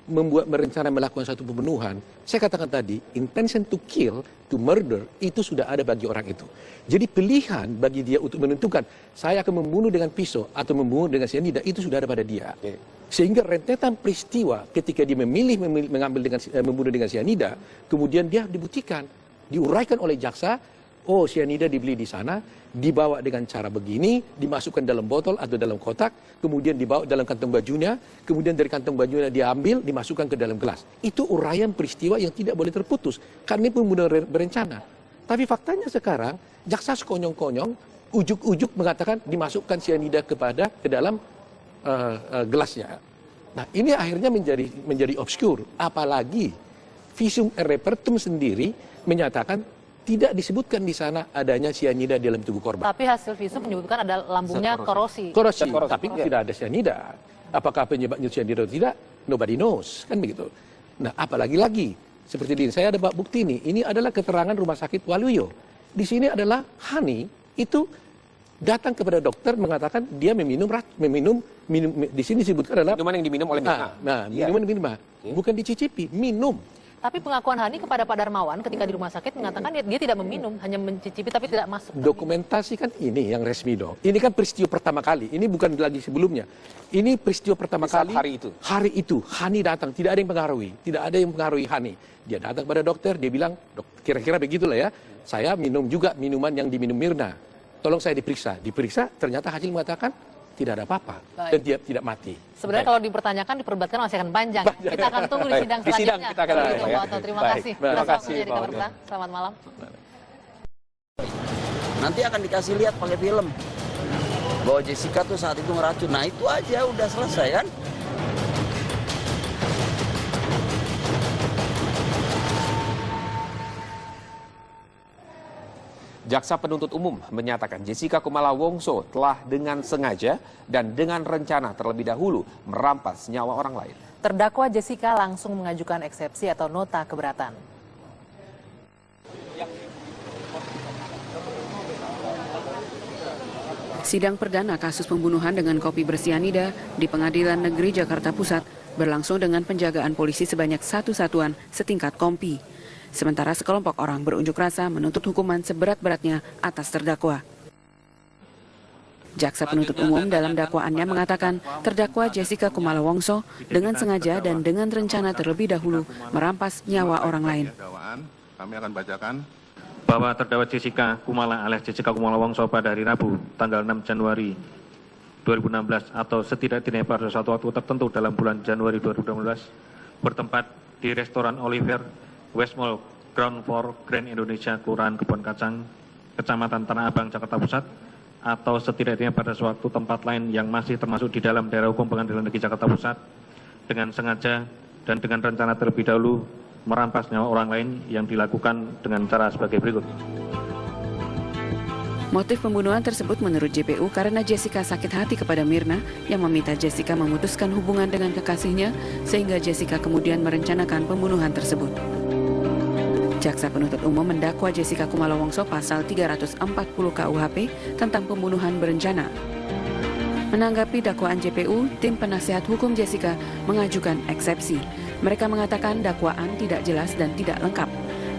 berencana melakukan satu pembunuhan, saya katakan tadi, intention to kill, to murder, itu sudah ada bagi orang itu. Jadi pilihan bagi dia untuk menentukan, saya akan membunuh dengan pisau atau membunuh dengan sianida, itu sudah ada pada dia. Sehingga rentetan peristiwa ketika dia memilih membunuh dengan sianida, kemudian dia dibuktikan, diuraikan oleh jaksa, oh sianida dibeli di sana, dibawa dengan cara begini, dimasukkan dalam botol atau dalam kotak, kemudian dibawa dalam kantong bajunya, kemudian dari kantong bajunya diambil, dimasukkan ke dalam gelas. Itu uraian peristiwa yang tidak boleh terputus, karena ini pembunuhan berencana. Tapi faktanya sekarang, jaksa sekonyong-konyong, ujuk-ujuk mengatakan dimasukkan sianida ke dalam gelasnya. Nah ini akhirnya menjadi obskur, apalagi visum et repertum sendiri menyatakan tidak disebutkan di sana adanya sianida di dalam tubuh korban. Tapi hasil visum menyebutkan ada lambungnya korosi. Korosi, tapi tidak ada sianida. Apakah penyebabnya sianida atau tidak? Nobody knows, kan begitu. Nah, apalagi lagi seperti ini, saya ada bukti ini adalah keterangan Rumah Sakit Waluyo. Di sini adalah Hani itu datang kepada dokter mengatakan dia meminum di sini disebutkan adalah minuman yang diminum oleh Mirna. Minuman bukan dicicipi, minum. Tapi pengakuan Hani kepada Pak Darmawan ketika di rumah sakit mengatakan dia tidak meminum, hanya mencicipi tapi tidak masuk. Dokumentasi kan ini yang resmi dong. Ini kan peristiwa pertama kali, ini bukan lagi sebelumnya. Ini peristiwa pertama kali. Hari itu Hani datang, tidak ada yang mengaruhi Hani. Dia datang pada dokter, dia bilang, kira-kira begitulah ya, saya minum juga minuman yang diminum Mirna. Tolong saya diperiksa, ternyata hasil mengatakan tidak ada apa-apa dan dia tidak mati. Sebenarnya kalau dipertanyakan, diperdebatkan masih akan panjang. Kita akan tunggu di sidang selanjutnya. Terima kasih. Terima kasih. Selamat malam. Nanti akan dikasih lihat pakai film bahwa Jessica tuh saat itu ngeracun. Nah itu aja udah selesai kan? Jaksa penuntut umum menyatakan Jessica Kumala Wongso telah dengan sengaja dan dengan rencana terlebih dahulu merampas nyawa orang lain. Terdakwa Jessica langsung mengajukan eksepsi atau nota keberatan. Sidang perdana kasus pembunuhan dengan kopi bersianida di Pengadilan Negeri Jakarta Pusat berlangsung dengan penjagaan polisi sebanyak 1 satuan setingkat kompi. Sementara sekelompok orang berunjuk rasa menuntut hukuman seberat-beratnya atas terdakwa. Jaksa penuntut umum dalam dakwaannya mengatakan terdakwa Jessica Kumala Wongso dengan sengaja dan dengan rencana terlebih dahulu merampas nyawa orang lain. Kami akan bacakan bahwa terdakwa Jessica Kumala alias Jessica Kumala Wongso pada hari Rabu tanggal 6 Januari 2016 atau setidak-tidaknya pada suatu waktu tertentu dalam bulan Januari 2016 bertempat di restoran Oliver West Mall Ground Floor Grand Indonesia Kelurahan Kebon Kacang, Kecamatan Tanah Abang, Jakarta Pusat, atau setidaknya pada suatu tempat lain yang masih termasuk di dalam daerah hukum Pengadilan Negeri Jakarta Pusat dengan sengaja dan dengan rencana terlebih dahulu merampas nyawa orang lain yang dilakukan dengan cara sebagai berikut. Motif pembunuhan tersebut menurut JPU karena Jessica sakit hati kepada Mirna yang meminta Jessica memutuskan hubungan dengan kekasihnya sehingga Jessica kemudian merencanakan pembunuhan tersebut. Jaksa penuntut umum mendakwa Jessica Kumala Wongso pasal 340 KUHP tentang pembunuhan berencana. Menanggapi dakwaan JPU, tim penasihat hukum Jessica mengajukan eksepsi. Mereka mengatakan dakwaan tidak jelas dan tidak lengkap.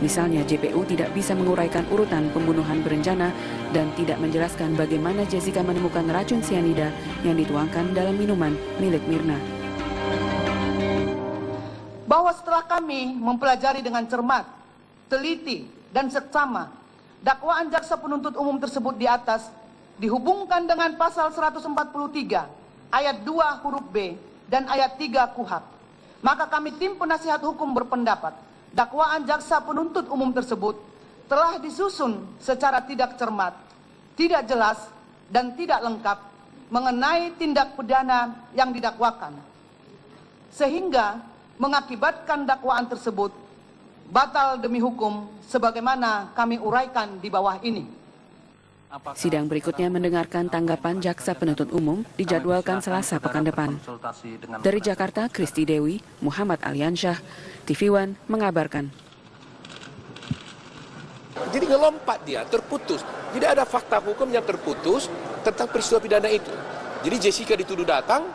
Misalnya JPU tidak bisa menguraikan urutan pembunuhan berencana dan tidak menjelaskan bagaimana Jessica menemukan racun sianida yang dituangkan dalam minuman milik Mirna. Bahwa setelah kami mempelajari dengan cermat, teliti, dan seksama dakwaan jaksa penuntut umum tersebut di atas dihubungkan dengan pasal 143 ayat 2 huruf B dan ayat 3 KUHP, maka kami tim penasihat hukum berpendapat dakwaan jaksa penuntut umum tersebut telah disusun secara tidak cermat, tidak jelas, dan tidak lengkap mengenai tindak pidana yang didakwakan, sehingga mengakibatkan dakwaan tersebut batal demi hukum sebagaimana kami uraikan di bawah ini. Sidang berikutnya mendengarkan tanggapan jaksa penuntut umum dijadwalkan Selasa pekan depan. Dari Jakarta, Kristi Dewi, Muhammad Aliansyah, TV One mengabarkan. Jadi ngelompat dia, terputus. Jadi ada fakta hukum yang terputus tentang peristiwa pidana itu. Jadi Jessica dituduh datang,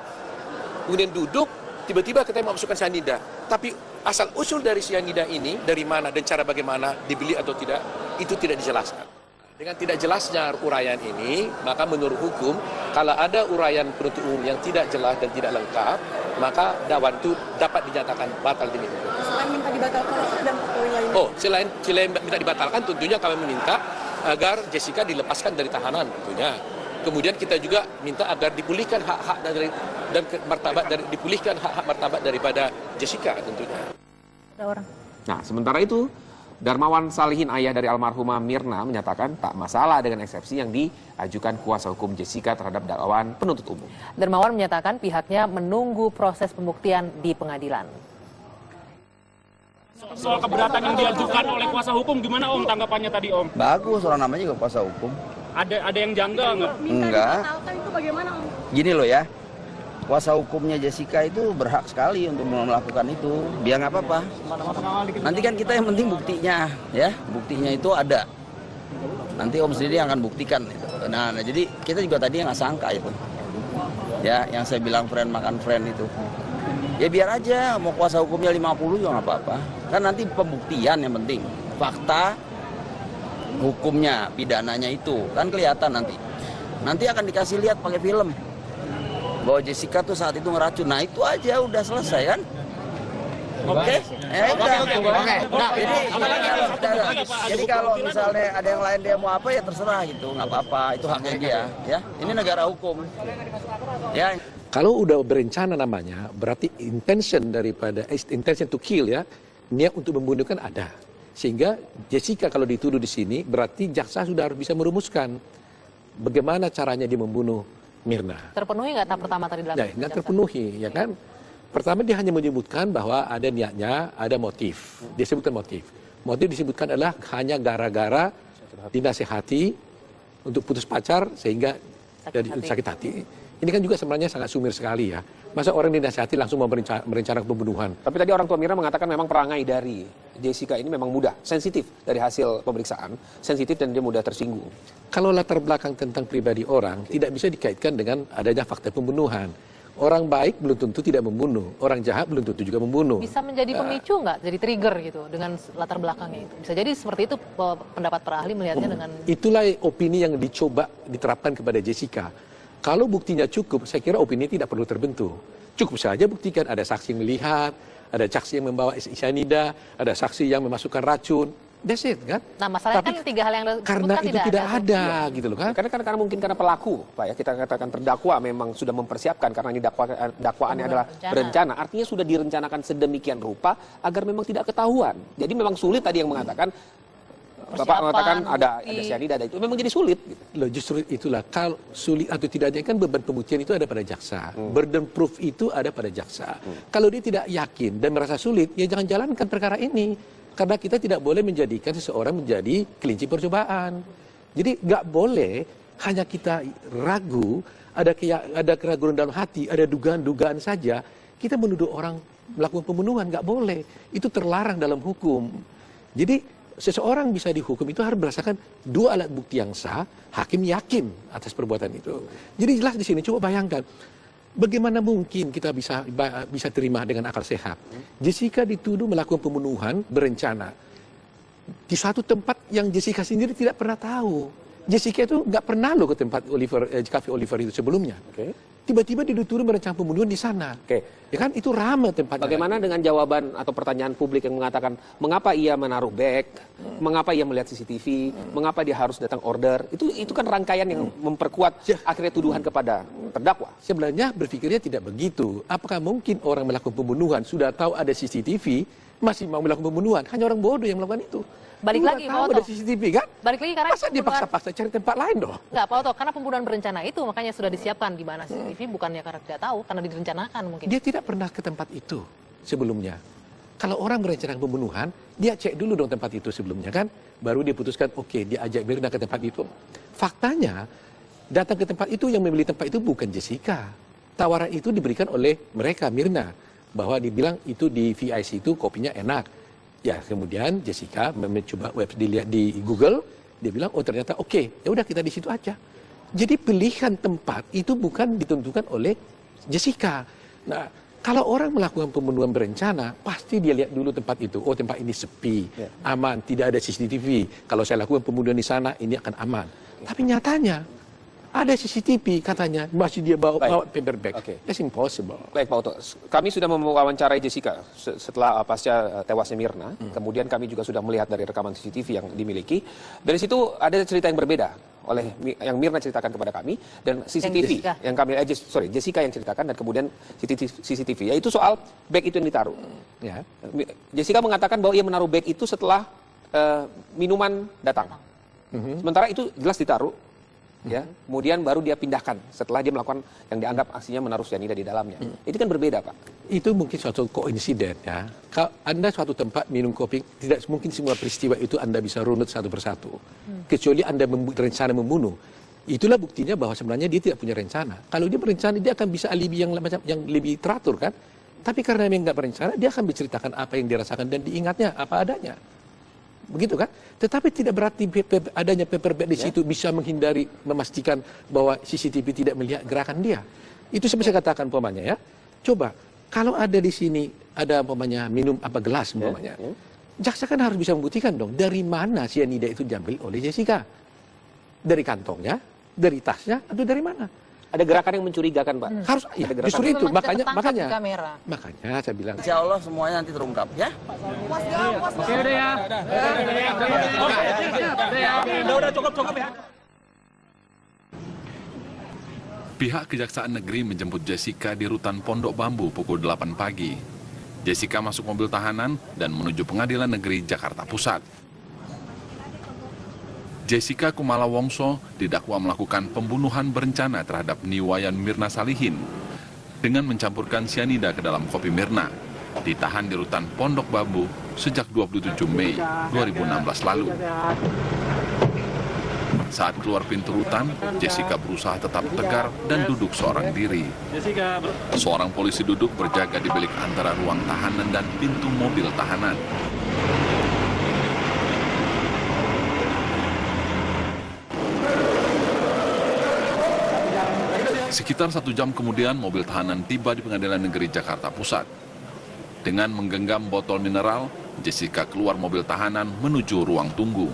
kemudian duduk, tiba-tiba kita memasukkan cyanida. Tapi asal-usul dari cyanida ini, dari mana dan cara bagaimana dibeli atau tidak, itu tidak dijelaskan. Dengan tidak jelasnya uraian ini, maka menurut hukum, kalau ada uraian penuntut umum yang tidak jelas dan tidak lengkap, maka dakwaan itu dapat dinyatakan batal demi hukum. Selain minta dibatalkan dan poin lainnya. Oh, selain minta dibatalkan, tentunya kami meminta agar Jessica dilepaskan dari tahanan, tentunya. Kemudian kita juga minta agar dipulihkan hak-hak dari dan martabat dari dipulihkan hak-hak martabat daripada Jessica, tentunya. Nah, sementara itu Darmawan Salihin, ayah dari almarhumah Mirna, menyatakan tak masalah dengan eksepsi yang diajukan kuasa hukum Jessica terhadap dakwaan penuntut umum. Darmawan menyatakan pihaknya menunggu proses pembuktian di pengadilan. Soal keberatan yang diajukan oleh kuasa hukum, gimana Om tanggapannya tadi Om? Bagus, orang namanya juga kuasa hukum. Ada yang janggal nggak? Enggak. Itu bagaimana Om? Gini loh ya, kuasa hukumnya Jessica itu berhak sekali untuk melakukan itu. Biar nggak apa-apa. Nanti kan kita yang penting buktinya, ya. Buktinya itu ada. Nanti Om sendiri yang akan buktikan itu. Nah, jadi kita juga tadi yang nggak sangka itu. Ya, yang saya bilang friend makan friend itu. Ya biar aja, mau kuasa hukumnya 50 juga nggak apa-apa. Kan nanti pembuktian yang penting. Fakta hukumnya, pidananya itu kan kelihatan nanti. Nanti akan dikasih lihat pakai film bahwa Jessica tuh saat itu ngeracun. Nah itu aja udah selesai kan? Oke. Jadi kalau misalnya ada yang lain dia mau apa ya terserah gitu, nggak apa-apa, itu haknya dia. Ya, ini negara hukum. Ya. Kalau udah berencana namanya, berarti intention to kill ya, niat untuk membunuh kan ada. Sehingga Jessica kalau dituduh di sini, berarti jaksa sudah harus bisa merumuskan bagaimana caranya dia membunuh Mirna. Terpenuhi nggak tahap pertama tadi dilakukan? Ya, nggak terpenuhi, ya kan? Pertama dia hanya menyebutkan bahwa ada niatnya, ada motif. Dia sebutkan motif. Motif disebutkan adalah hanya gara-gara dinasihati untuk putus pacar sehingga sakit hati. Ini kan juga sebenarnya sangat sumir sekali ya. Masa orang dinasihati langsung merencanakan pembunuhan. Tapi tadi orang tua Mirna mengatakan memang perangai dari Jessica ini memang mudah, sensitif dari hasil pemeriksaan, sensitif dan dia mudah tersinggung. Kalau latar belakang tentang pribadi orang tidak bisa dikaitkan dengan adanya fakta pembunuhan. Orang baik belum tentu tidak membunuh, orang jahat belum tentu juga membunuh. Bisa menjadi pemicu nggak? Jadi trigger gitu dengan latar belakangnya itu. Bisa jadi seperti itu pendapat para ahli melihatnya dengan... Itulah opini yang dicoba diterapkan kepada Jessica. Kalau buktinya cukup, saya kira opini tidak perlu terbentuk. Cukup saja buktikan ada saksi melihat, ada saksi yang membawa cyanida, ada saksi yang memasukkan racun. That's it, kan? Nah, masalahnya kan 3 hal yang karena itu tidak ada gitu loh kan? Karena mungkin karena pelaku, Pak ya, kita katakan terdakwa memang sudah mempersiapkan karena ini dakwaannya adalah berencana. Artinya sudah direncanakan sedemikian rupa agar memang tidak ketahuan. Jadi memang sulit tadi yang mengatakan Bapak mengatakan ada cyanida, ada itu memang jadi sulit. Gitu. Loh, justru itulah kalau sulit atau tidaknya kan beban pembuktian itu ada pada jaksa. Burden proof itu ada pada jaksa. Kalau dia tidak yakin dan merasa sulit, ya jangan jalankan perkara ini. Karena kita tidak boleh menjadikan seseorang menjadi kelinci percobaan. Jadi nggak boleh hanya kita ragu, ada keraguan dalam hati, ada dugaan-dugaan saja, kita menuduh orang melakukan pembunuhan, nggak boleh. Itu terlarang dalam hukum. Jadi seseorang bisa dihukum itu harus berdasarkan 2 alat bukti yang sah, hakim yakin atas perbuatan itu. Jadi jelas di sini, coba bayangkan. Bagaimana mungkin kita bisa terima dengan akal sehat? Jessica dituduh melakukan pembunuhan berencana di suatu tempat yang Jessica sendiri tidak pernah tahu. Jessica itu nggak pernah loh ke tempat Cafe Oliver itu sebelumnya. Tiba-tiba dituduh merencanakan pembunuhan di sana. Ya kan itu ramai tempatnya. Bagaimana dengan jawaban atau pertanyaan publik yang mengatakan mengapa ia menaruh bag, mengapa ia melihat CCTV, mengapa dia harus datang order? Itu kan rangkaian yang memperkuat akhirnya tuduhan kepada terdakwa. Sebenarnya berpikirnya tidak begitu. Apakah mungkin orang melakukan pembunuhan sudah tahu ada CCTV masih mau melakukan pembunuhan? Hanya orang bodoh yang melakukan itu. Balik lagi, Pak Oto. Ada CCTV kan? Balik lagi karena masa dia paksa-paksa cari tempat lain dong? Enggak, Pak Oto, karena pembunuhan berencana itu makanya sudah disiapkan di mana CCTV, bukannya karena tidak tahu, karena direncanakan mungkin. Dia tidak pernah ke tempat itu sebelumnya. Kalau orang merencanakan pembunuhan, dia cek dulu dong tempat itu sebelumnya kan? Baru dia putuskan, oke, dia ajak Mirna ke tempat itu. Faktanya, datang ke tempat itu yang membeli tempat itu bukan Jessica. Tawaran itu diberikan oleh mereka, Mirna. Bahwa dibilang itu di VIC itu kopinya enak. Ya, kemudian Jessica mencoba dilihat di Google, dia bilang, oh ternyata oke, ya udah kita di situ aja. Jadi pilihan tempat itu bukan ditentukan oleh Jessica. Nah, kalau orang melakukan pembunuhan berencana, pasti dia lihat dulu tempat itu. Oh, tempat ini sepi, aman, tidak ada CCTV. Kalau saya lakukan pembunuhan di sana, ini akan aman. Tapi nyatanya, ada CCTV katanya, masih dia bawa paper bag. That's impossible. Baik, Pak Oto. Kami sudah mewawancarai Jessica setelah pasca tewasnya Mirna. Kemudian kami juga sudah melihat dari rekaman CCTV yang dimiliki. Dari situ ada cerita yang berbeda oleh yang Mirna ceritakan kepada kami dan CCTV yang kami Jessica yang ceritakan dan kemudian CCTV yaitu soal bag itu yang ditaruh. Ya. Jessica mengatakan bahwa ia menaruh bag itu setelah minuman datang. Sementara itu jelas ditaruh. Ya, kemudian baru dia pindahkan setelah dia melakukan yang dianggap aksinya menaruh cyanida di dalamnya. Itu kan berbeda, Pak. Itu mungkin suatu koinsiden ya. Kalau Anda suatu tempat minum kopi, tidak mungkin semua peristiwa itu Anda bisa runut satu persatu. Kecuali Anda rencana membunuh. Itulah buktinya bahwa sebenarnya dia tidak punya rencana. Kalau dia berencana, dia akan bisa alibi yang lebih teratur kan. Tapi karena dia nggak berencana, dia akan menceritakan apa yang dirasakan dan diingatnya apa adanya. Begitu kan? Tetapi tidak berarti adanya paper bag di situ bisa menghindari, memastikan bahwa CCTV tidak melihat gerakan dia. Itu seperti saya katakan umpamanya ya. Coba, kalau ada di sini, ada umpamanya minum gelas umpamanya. Jaksa kan harus bisa membuktikan dong, dari mana cyanida itu diambil oleh Jessica. Dari kantongnya, dari tasnya, atau dari mana? Ada gerakan yang mencurigakan, Pak. Harus, ya, justru itu. Makanya saya bilang. Insya Allah semuanya nanti terungkap, ya. Oke, udah ya. Udah cukup ya. Pihak Kejaksaan Negeri menjemput Jessica di rutan Pondok Bambu pukul 8 pagi. Jessica masuk mobil tahanan dan menuju Pengadilan Negeri Jakarta Pusat. Jessica Kumala Wongso didakwa melakukan pembunuhan berencana terhadap Niwayan Mirna Salihin dengan mencampurkan cyanida ke dalam kopi Mirna. Ditahan di rutan Pondok Bambu sejak 27 Mei 2016 lalu. Saat keluar pintu rutan, Jessica berusaha tetap tegar dan duduk seorang diri. Seorang polisi duduk berjaga di bilik antara ruang tahanan dan pintu mobil tahanan. Sekitar 1 jam kemudian, mobil tahanan tiba di Pengadilan Negeri Jakarta Pusat. Dengan menggenggam botol mineral, Jessica keluar mobil tahanan menuju ruang tunggu.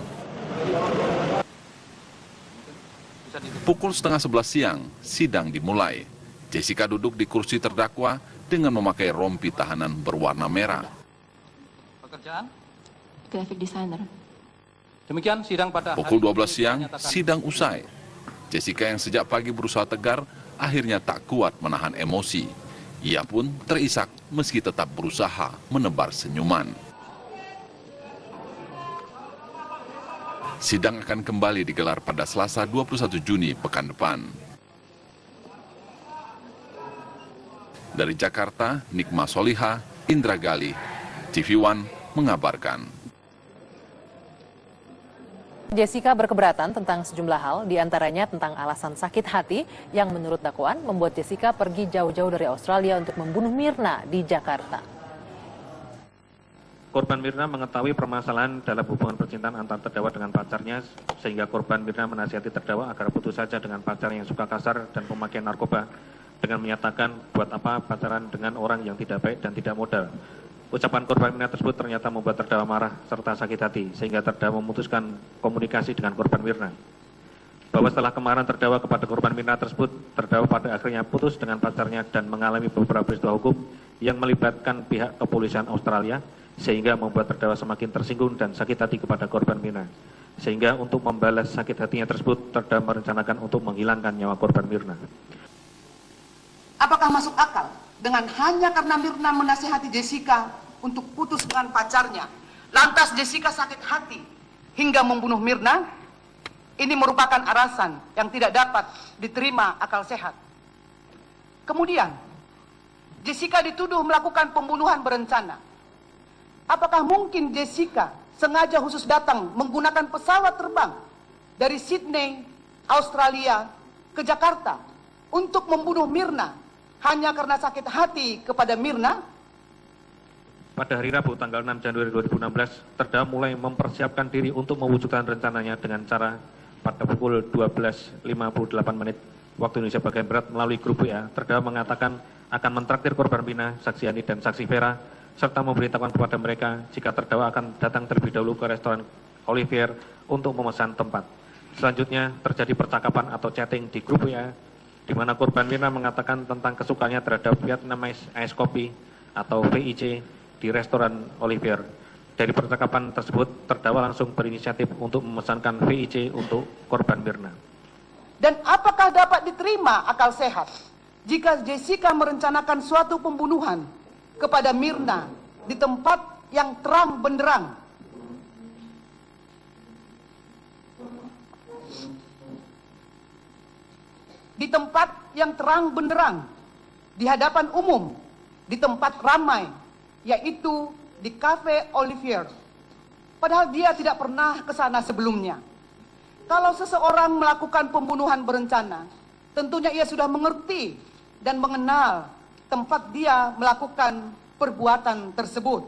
Pukul setengah 11 siang, sidang dimulai. Jessica duduk di kursi terdakwa dengan memakai rompi tahanan berwarna merah. Pekerjaan? Graphic designer. Demikian sidang pada Pukul 12 siang, sidang usai. Jessica yang sejak pagi berusaha tegar, akhirnya tak kuat menahan emosi. Ia pun terisak meski tetap berusaha menebar senyuman. Sidang akan kembali digelar pada Selasa 21 Juni pekan depan. Dari Jakarta, Nikma Soliha, Indra Gali, TV One mengabarkan. Jessica berkeberatan tentang sejumlah hal, diantaranya tentang alasan sakit hati yang menurut dakwaan membuat Jessica pergi jauh-jauh dari Australia untuk membunuh Mirna di Jakarta. Korban Mirna mengetahui permasalahan dalam hubungan percintaan antar terdakwa dengan pacarnya, sehingga korban Mirna menasihati terdakwa agar putus saja dengan pacar yang suka kasar dan pemakaian narkoba, dengan menyatakan buat apa pacaran dengan orang yang tidak baik dan tidak modal. Ucapan korban Mirna tersebut ternyata membuat terdakwa marah serta sakit hati, sehingga terdakwa memutuskan komunikasi dengan korban Mirna. Bahwa setelah kemarahan terdakwa kepada korban Mirna tersebut, terdakwa pada akhirnya putus dengan pacarnya dan mengalami beberapa peristiwa hukum yang melibatkan pihak kepolisian Australia, sehingga membuat terdakwa semakin tersinggung dan sakit hati kepada korban Mirna. Sehingga untuk membalas sakit hatinya tersebut, terdakwa merencanakan untuk menghilangkan nyawa korban Mirna. Apakah masuk akal dengan hanya karena Mirna menasihati Jessica untuk putus dengan pacarnya, lantas Jessica sakit hati hingga membunuh Mirna? Ini merupakan alasan yang tidak dapat diterima akal sehat. Kemudian, Jessica dituduh melakukan pembunuhan berencana. Apakah mungkin Jessica sengaja khusus datang menggunakan pesawat terbang dari Sydney, Australia ke Jakarta untuk membunuh Mirna hanya karena sakit hati kepada Mirna? Pada hari Rabu tanggal 6 Januari 2016, terdakwa mulai mempersiapkan diri untuk mewujudkan rencananya dengan cara pada pukul 12.58 menit waktu Indonesia bagian Barat melalui grup WA, terdakwa mengatakan akan mentraktir korban Mirna, saksi Yani dan saksi Vera, serta memberitahukan kepada mereka jika terdakwa akan datang terlebih dahulu ke restoran Olivier untuk memesan tempat. Selanjutnya terjadi percakapan atau chatting di grup WA, di mana korban Mirna mengatakan tentang kesukaannya terhadap Vietnamese Ice Coffee atau VIC di restoran Olivier. Dari percakapan tersebut, terdakwa langsung berinisiatif untuk memesankan VIC untuk korban Mirna. Dan apakah dapat diterima akal sehat jika Jessica merencanakan suatu pembunuhan kepada Mirna di tempat yang terang benderang? Di tempat yang terang benderang, di hadapan umum, di tempat ramai, yaitu di Cafe Olivier. Padahal dia tidak pernah ke sana sebelumnya. Kalau seseorang melakukan pembunuhan berencana, tentunya ia sudah mengerti dan mengenal tempat dia melakukan perbuatan tersebut.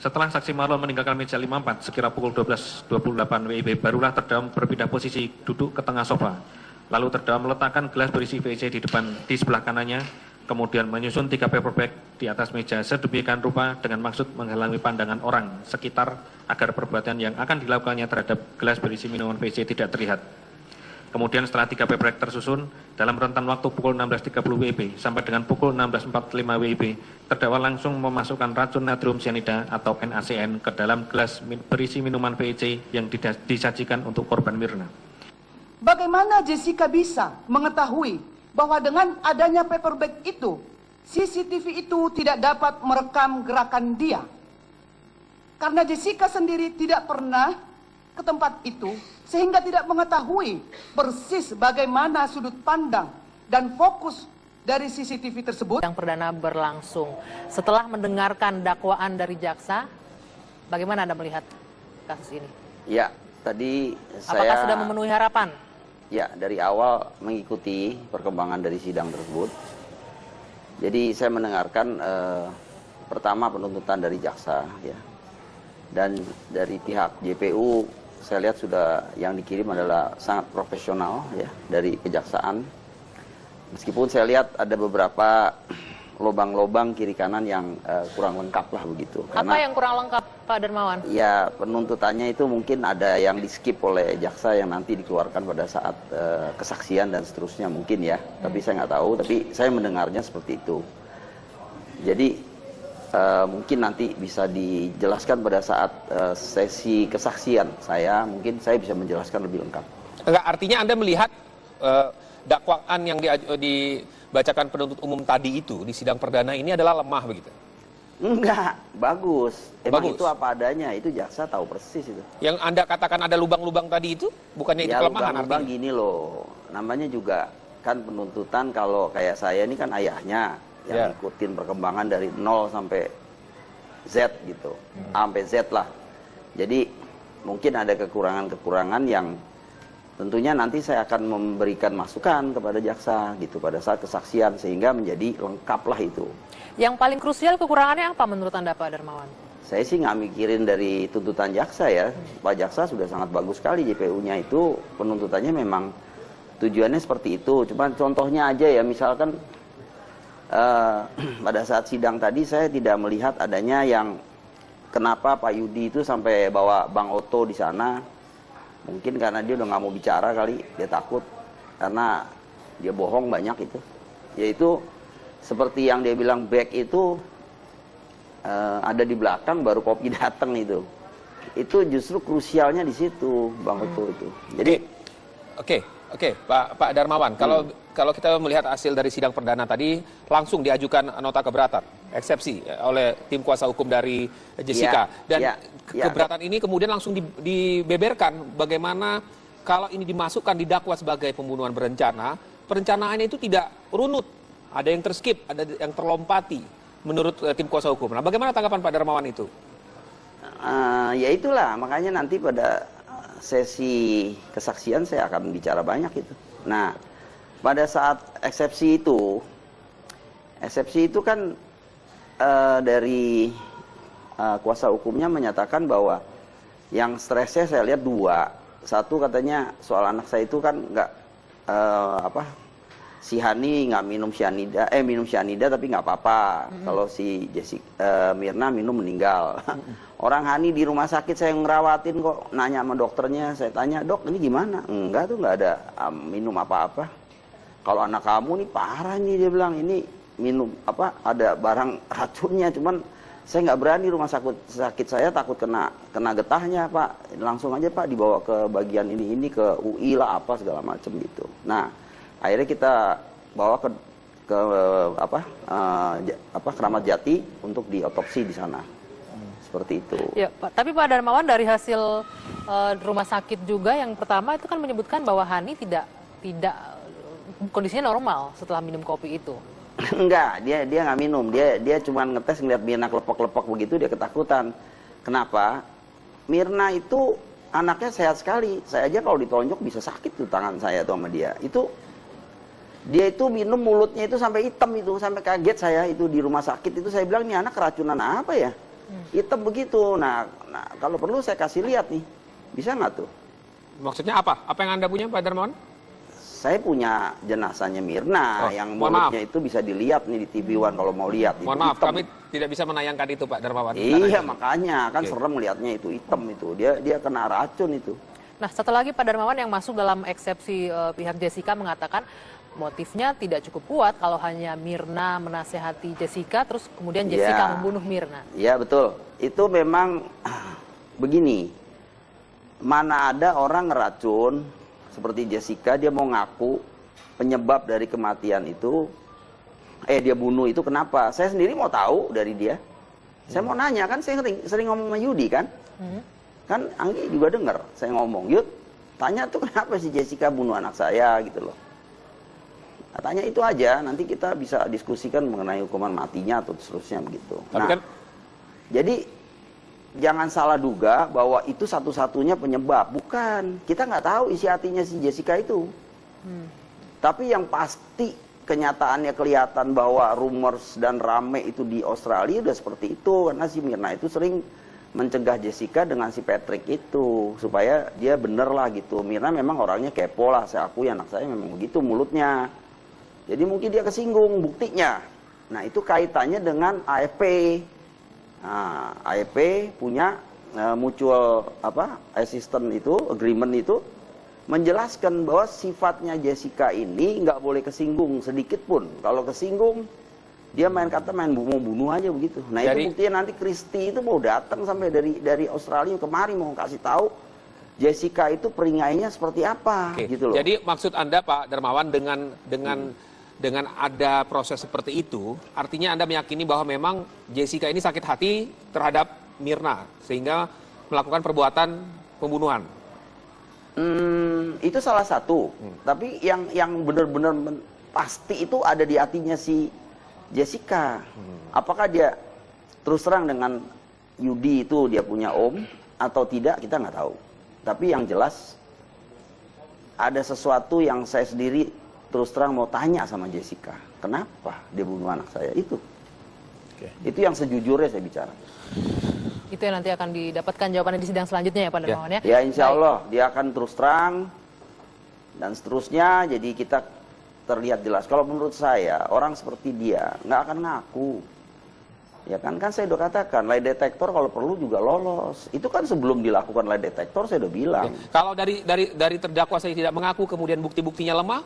Setelah saksi Marlon meninggalkan meja 54 sekira pukul 12.28 WIB, barulah terdakwa berpindah posisi duduk ke tengah sofa. Lalu terdakwa meletakkan gelas berisi VIC di sebelah kanannya, kemudian menyusun 3 paper bag di atas meja sedemikian rupa dengan maksud menghalangi pandangan orang sekitar agar perbuatan yang akan dilakukannya terhadap gelas berisi minuman VIC tidak terlihat. Kemudian setelah 3 paper bag tersusun, dalam rentan waktu pukul 16.30 WIB sampai dengan pukul 16.45 WIB, terdakwa langsung memasukkan racun natrium cyanida atau NaCN ke dalam gelas berisi minuman VIC yang disajikan untuk korban Mirna. Bagaimana Jessica bisa mengetahui bahwa dengan adanya paper bag itu, CCTV itu tidak dapat merekam gerakan dia? Karena Jessica sendiri tidak pernah ke tempat itu, sehingga tidak mengetahui persis bagaimana sudut pandang dan fokus dari CCTV tersebut. Sidang perdana berlangsung. Setelah mendengarkan dakwaan dari jaksa, bagaimana Anda melihat kasus ini? Ya, tadi Apakah sudah memenuhi harapan? Ya, dari awal mengikuti perkembangan dari sidang tersebut. Jadi saya mendengarkan pertama penuntutan dari jaksa, ya, dan dari pihak JPU saya lihat sudah yang dikirim adalah sangat profesional, ya, dari kejaksaan. Meskipun saya lihat ada beberapa lubang-lubang kiri kanan yang kurang lengkap lah begitu. Apa yang kurang lengkap, Pak Darmawan? Ya, penuntutannya itu mungkin ada yang di-skip oleh jaksa yang nanti dikeluarkan pada saat kesaksian dan seterusnya mungkin ya. Tapi saya nggak tahu, tapi saya mendengarnya seperti itu. Jadi mungkin nanti bisa dijelaskan pada saat sesi kesaksian mungkin saya bisa menjelaskan lebih lengkap. Enggak, artinya Anda melihat dakwaan yang dibacakan penuntut umum tadi itu di sidang perdana ini adalah lemah begitu? Enggak, bagus. Emang Bagus. itu apa adanya, itu jaksa tahu persis itu. Yang Anda katakan ada lubang-lubang tadi itu, bukannya itu Ya kelemahan lubang-lubang artinya? gini loh, namanya juga kan penuntutan kalau kayak saya ini kan ayahnya yang ngikutin perkembangan dari 0 sampai Z gitu, A sampai Z lah. Jadi mungkin ada kekurangan-kekurangan yang tentunya nanti saya akan memberikan masukan kepada jaksa gitu pada saat kesaksian sehingga menjadi lengkap lah itu. Yang paling krusial kekurangannya apa menurut Anda, Pak Darmawan? Saya sih nggak mikirin dari tuntutan jaksa ya. Pak jaksa sudah sangat bagus sekali JPU-nya itu, penuntutannya memang tujuannya seperti itu. Cuma contohnya aja ya, misalkan pada saat sidang tadi saya tidak melihat adanya yang kenapa Pak Yudi itu sampai bawa Bang Oto di sana. Mungkin karena dia udah nggak mau bicara kali, dia takut karena dia bohong banyak itu. Yaitu seperti yang dia bilang back itu ada di belakang baru kopi datang itu. Itu justru krusialnya di situ, Bang Oto itu. Jadi Oke, Pak Darmawan, kalau kita melihat hasil dari sidang perdana tadi langsung diajukan nota keberatan, eksepsi oleh tim kuasa hukum dari Jessica. Keberatan ini kemudian langsung dibeberkan bagaimana kalau ini dimasukkan didakwa sebagai pembunuhan berencana, perencanaannya itu tidak runut. Ada yang terskip, ada yang terlompati menurut tim kuasa hukum. Nah, bagaimana tanggapan Pak Darmawan itu? Ya itulah, makanya nanti pada sesi kesaksian saya akan bicara banyak itu. Nah, pada saat eksepsi itu kan dari kuasa hukumnya menyatakan bahwa yang stresnya saya lihat dua. Satu katanya soal anak saya itu kan nggak si Hani nggak minum cyanida tapi nggak apa-apa. Kalau si Mirna minum meninggal. Orang Hani di rumah sakit saya ngerawatin kok, nanya sama dokternya, saya tanya, "Dok, ini gimana?" "Enggak tuh, nggak ada minum apa-apa." "Kalau anak kamu nih parah nih," dia bilang, "ini minum ada barang racunnya, cuman saya nggak berani rumah sakit saya takut kena getahnya, Pak. Langsung aja Pak dibawa ke bagian ini ke UI lah apa segala macam gitu." Nah, akhirnya kita bawa ke Keramat Jati untuk diotopsi di sana. Seperti itu. Ya, Pak. Tapi Pak Darmawan dari hasil rumah sakit juga yang pertama itu kan menyebutkan bahwa Hani tidak kondisinya normal setelah minum kopi itu. Enggak, dia nggak minum. Dia cuma ngetes ngeliat Mirna kelepok-kelepok begitu dia ketakutan. Kenapa? Mirna itu anaknya sehat sekali. Saya aja kalau ditonjok bisa sakit tuh tangan saya tuh sama dia. Dia itu minum mulutnya itu sampai hitam itu, sampai kaget saya itu di rumah sakit itu saya bilang nih anak keracunan apa ya? Hitam begitu. Nah, kalau perlu saya kasih lihat nih. Bisa nggak tuh? Maksudnya apa? Apa yang Anda punya, Pak Darmawan? Saya punya jenazahnya Mirna yang mulutnya itu bisa dilihat nih di TV One kalau mau lihat. Mohon maaf, kami tidak bisa menayangkan itu, Pak Darmawan. Iya, makanya kan serem lihatnya itu hitam itu. Dia kena racun itu. Nah, satu lagi Pak Darmawan yang masuk dalam eksepsi pihak Jessica mengatakan motifnya tidak cukup kuat kalau hanya Mirna menasehati Jessica terus kemudian Jessica membunuh Mirna. Iya, betul. Itu memang begini. Mana ada orang ngeracun seperti Jessica, dia mau ngaku penyebab dari kematian itu, dia bunuh itu kenapa? Saya sendiri mau tahu dari dia. Saya mau nanya, kan saya sering ngomong sama Yudi kan? Kan Anggi juga dengar saya ngomong, Yud, tanya tuh kenapa si Jessica bunuh anak saya gitu loh. Katanya itu aja, nanti kita bisa diskusikan mengenai hukuman matinya atau seterusnya begitu. Nah, jadi jangan salah duga bahwa itu satu-satunya penyebab. Bukan, kita nggak tahu isi hatinya si Jessica itu. Tapi yang pasti kenyataannya kelihatan bahwa rumors dan rame itu di Australia udah seperti itu. Karena si Mirna itu sering mencegah Jessica dengan si Patrick itu. Supaya dia bener lah gitu. Mirna memang orangnya kepo lah, saya akui anak saya memang begitu mulutnya. Jadi mungkin dia kesinggung buktinya. Nah itu kaitannya dengan AFP. Nah, AEP punya mutual assistance itu, agreement itu menjelaskan bahwa sifatnya Jessica ini nggak boleh kesinggung sedikit pun. Kalau kesinggung, dia main kata mau bunuh aja begitu. Nah, itu buktinya nanti Christy itu mau datang sampai dari Australia kemari mau kasih tahu Jessica itu peringainya seperti apa, gitu loh. Jadi maksud Anda Pak Darmawan dengan ada proses seperti itu, artinya Anda meyakini bahwa memang Jessica ini sakit hati terhadap Mirna sehingga melakukan perbuatan pembunuhan. Itu salah satu. Tapi yang benar-benar pasti itu ada di hatinya si Jessica. Apakah dia terus terang dengan Yudi itu dia punya om atau tidak, kita nggak tahu. Tapi yang jelas ada sesuatu yang saya sendiri terus terang mau tanya sama Jessica. Kenapa dia bunuh anak saya itu? Itu yang sejujurnya saya bicara. Itu yang nanti akan didapatkan jawabannya di sidang selanjutnya ya Pak Darmawan ya? Ya insya Allah dia akan terus terang dan seterusnya, jadi kita terlihat jelas. Kalau menurut saya orang seperti dia nggak akan ngaku. Ya kan saya udah katakan lie detektor kalau perlu juga lolos. Itu kan sebelum dilakukan lie detektor saya udah bilang. Kalau dari terdakwa saya tidak mengaku kemudian bukti-buktinya lemah,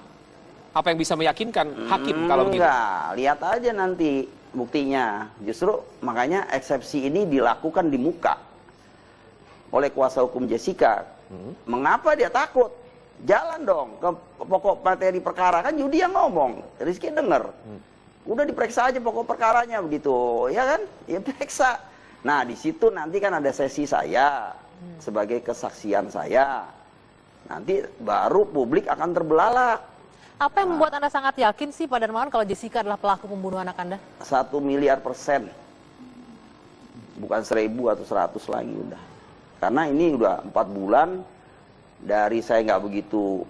apa yang bisa meyakinkan hakim kalau begitu? Enggak, lihat aja nanti buktinya. Justru makanya eksepsi ini dilakukan di muka oleh kuasa hukum Jessica. Mengapa dia takut? Jalan dong ke pokok materi perkara, kan Yudi yang ngomong, Rizky denger. Udah diperiksa aja pokok perkaranya begitu, ya kan? Ya periksa. Nah di situ nanti kan ada sesi saya sebagai kesaksian saya. Nanti baru publik akan terbelalak. Apa yang membuat Anda sangat yakin sih Pak Darmawan kalau Jessica adalah pelaku pembunuh anak Anda? 1 miliar%. Bukan 1000 atau 100 lagi udah. Karena ini udah 4 bulan dari saya nggak begitu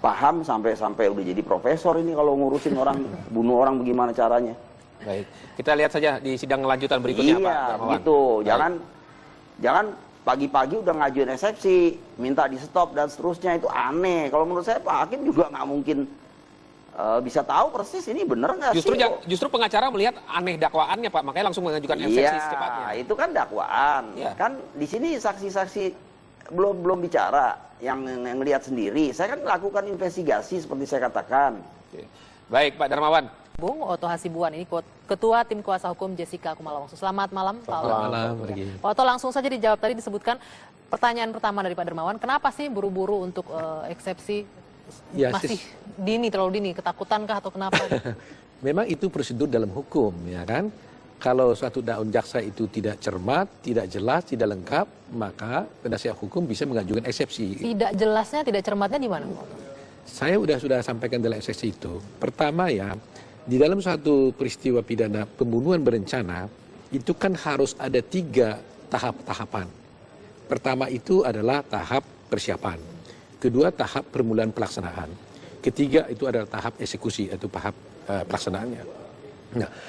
paham sampai udah jadi profesor ini kalau ngurusin orang, bunuh orang bagaimana caranya. Baik, kita lihat saja di sidang lanjutan berikutnya Pak Darmawan. Gitu. Jangan pagi-pagi udah ngajuin eksepsi, minta di stop dan seterusnya, itu aneh. Kalau menurut saya Pak Hakim juga nggak mungkin bisa tahu persis ini bener nggak sih. Justru pengacara melihat aneh dakwaannya Pak, makanya langsung mengajukan eksepsi secepatnya. Itu kan dakwaan. Kan di sini saksi-saksi belum bicara, yang lihat sendiri. Saya kan melakukan investigasi seperti saya katakan. Baik Pak Darmawan. Bung Otto Hasibuan ini Ketua Tim Kuasa Hukum Jessica Kumala Wongso. Selamat malam Pak Otto. Selamat malam. Pak Otto, langsung saja dijawab. Tadi disebutkan pertanyaan pertama dari Pak Darmawan, kenapa sih buru-buru untuk eksepsi masih dini, terlalu dini, ketakutankah atau kenapa? Memang itu prosedur dalam hukum, ya kan? Kalau suatu daun jaksa itu tidak cermat, tidak jelas, tidak lengkap, maka penasihat hukum bisa mengajukan eksepsi. Tidak jelasnya, tidak cermatnya di mana? Saya sudah sampaikan dalam eksepsi itu. Pertama ya, di dalam suatu peristiwa pidana pembunuhan berencana, itu kan harus ada 3 tahap-tahapan. Pertama itu adalah tahap persiapan. Kedua, tahap permulaan pelaksanaan. Ketiga, itu adalah tahap eksekusi, atau tahap pelaksanaannya. Nah,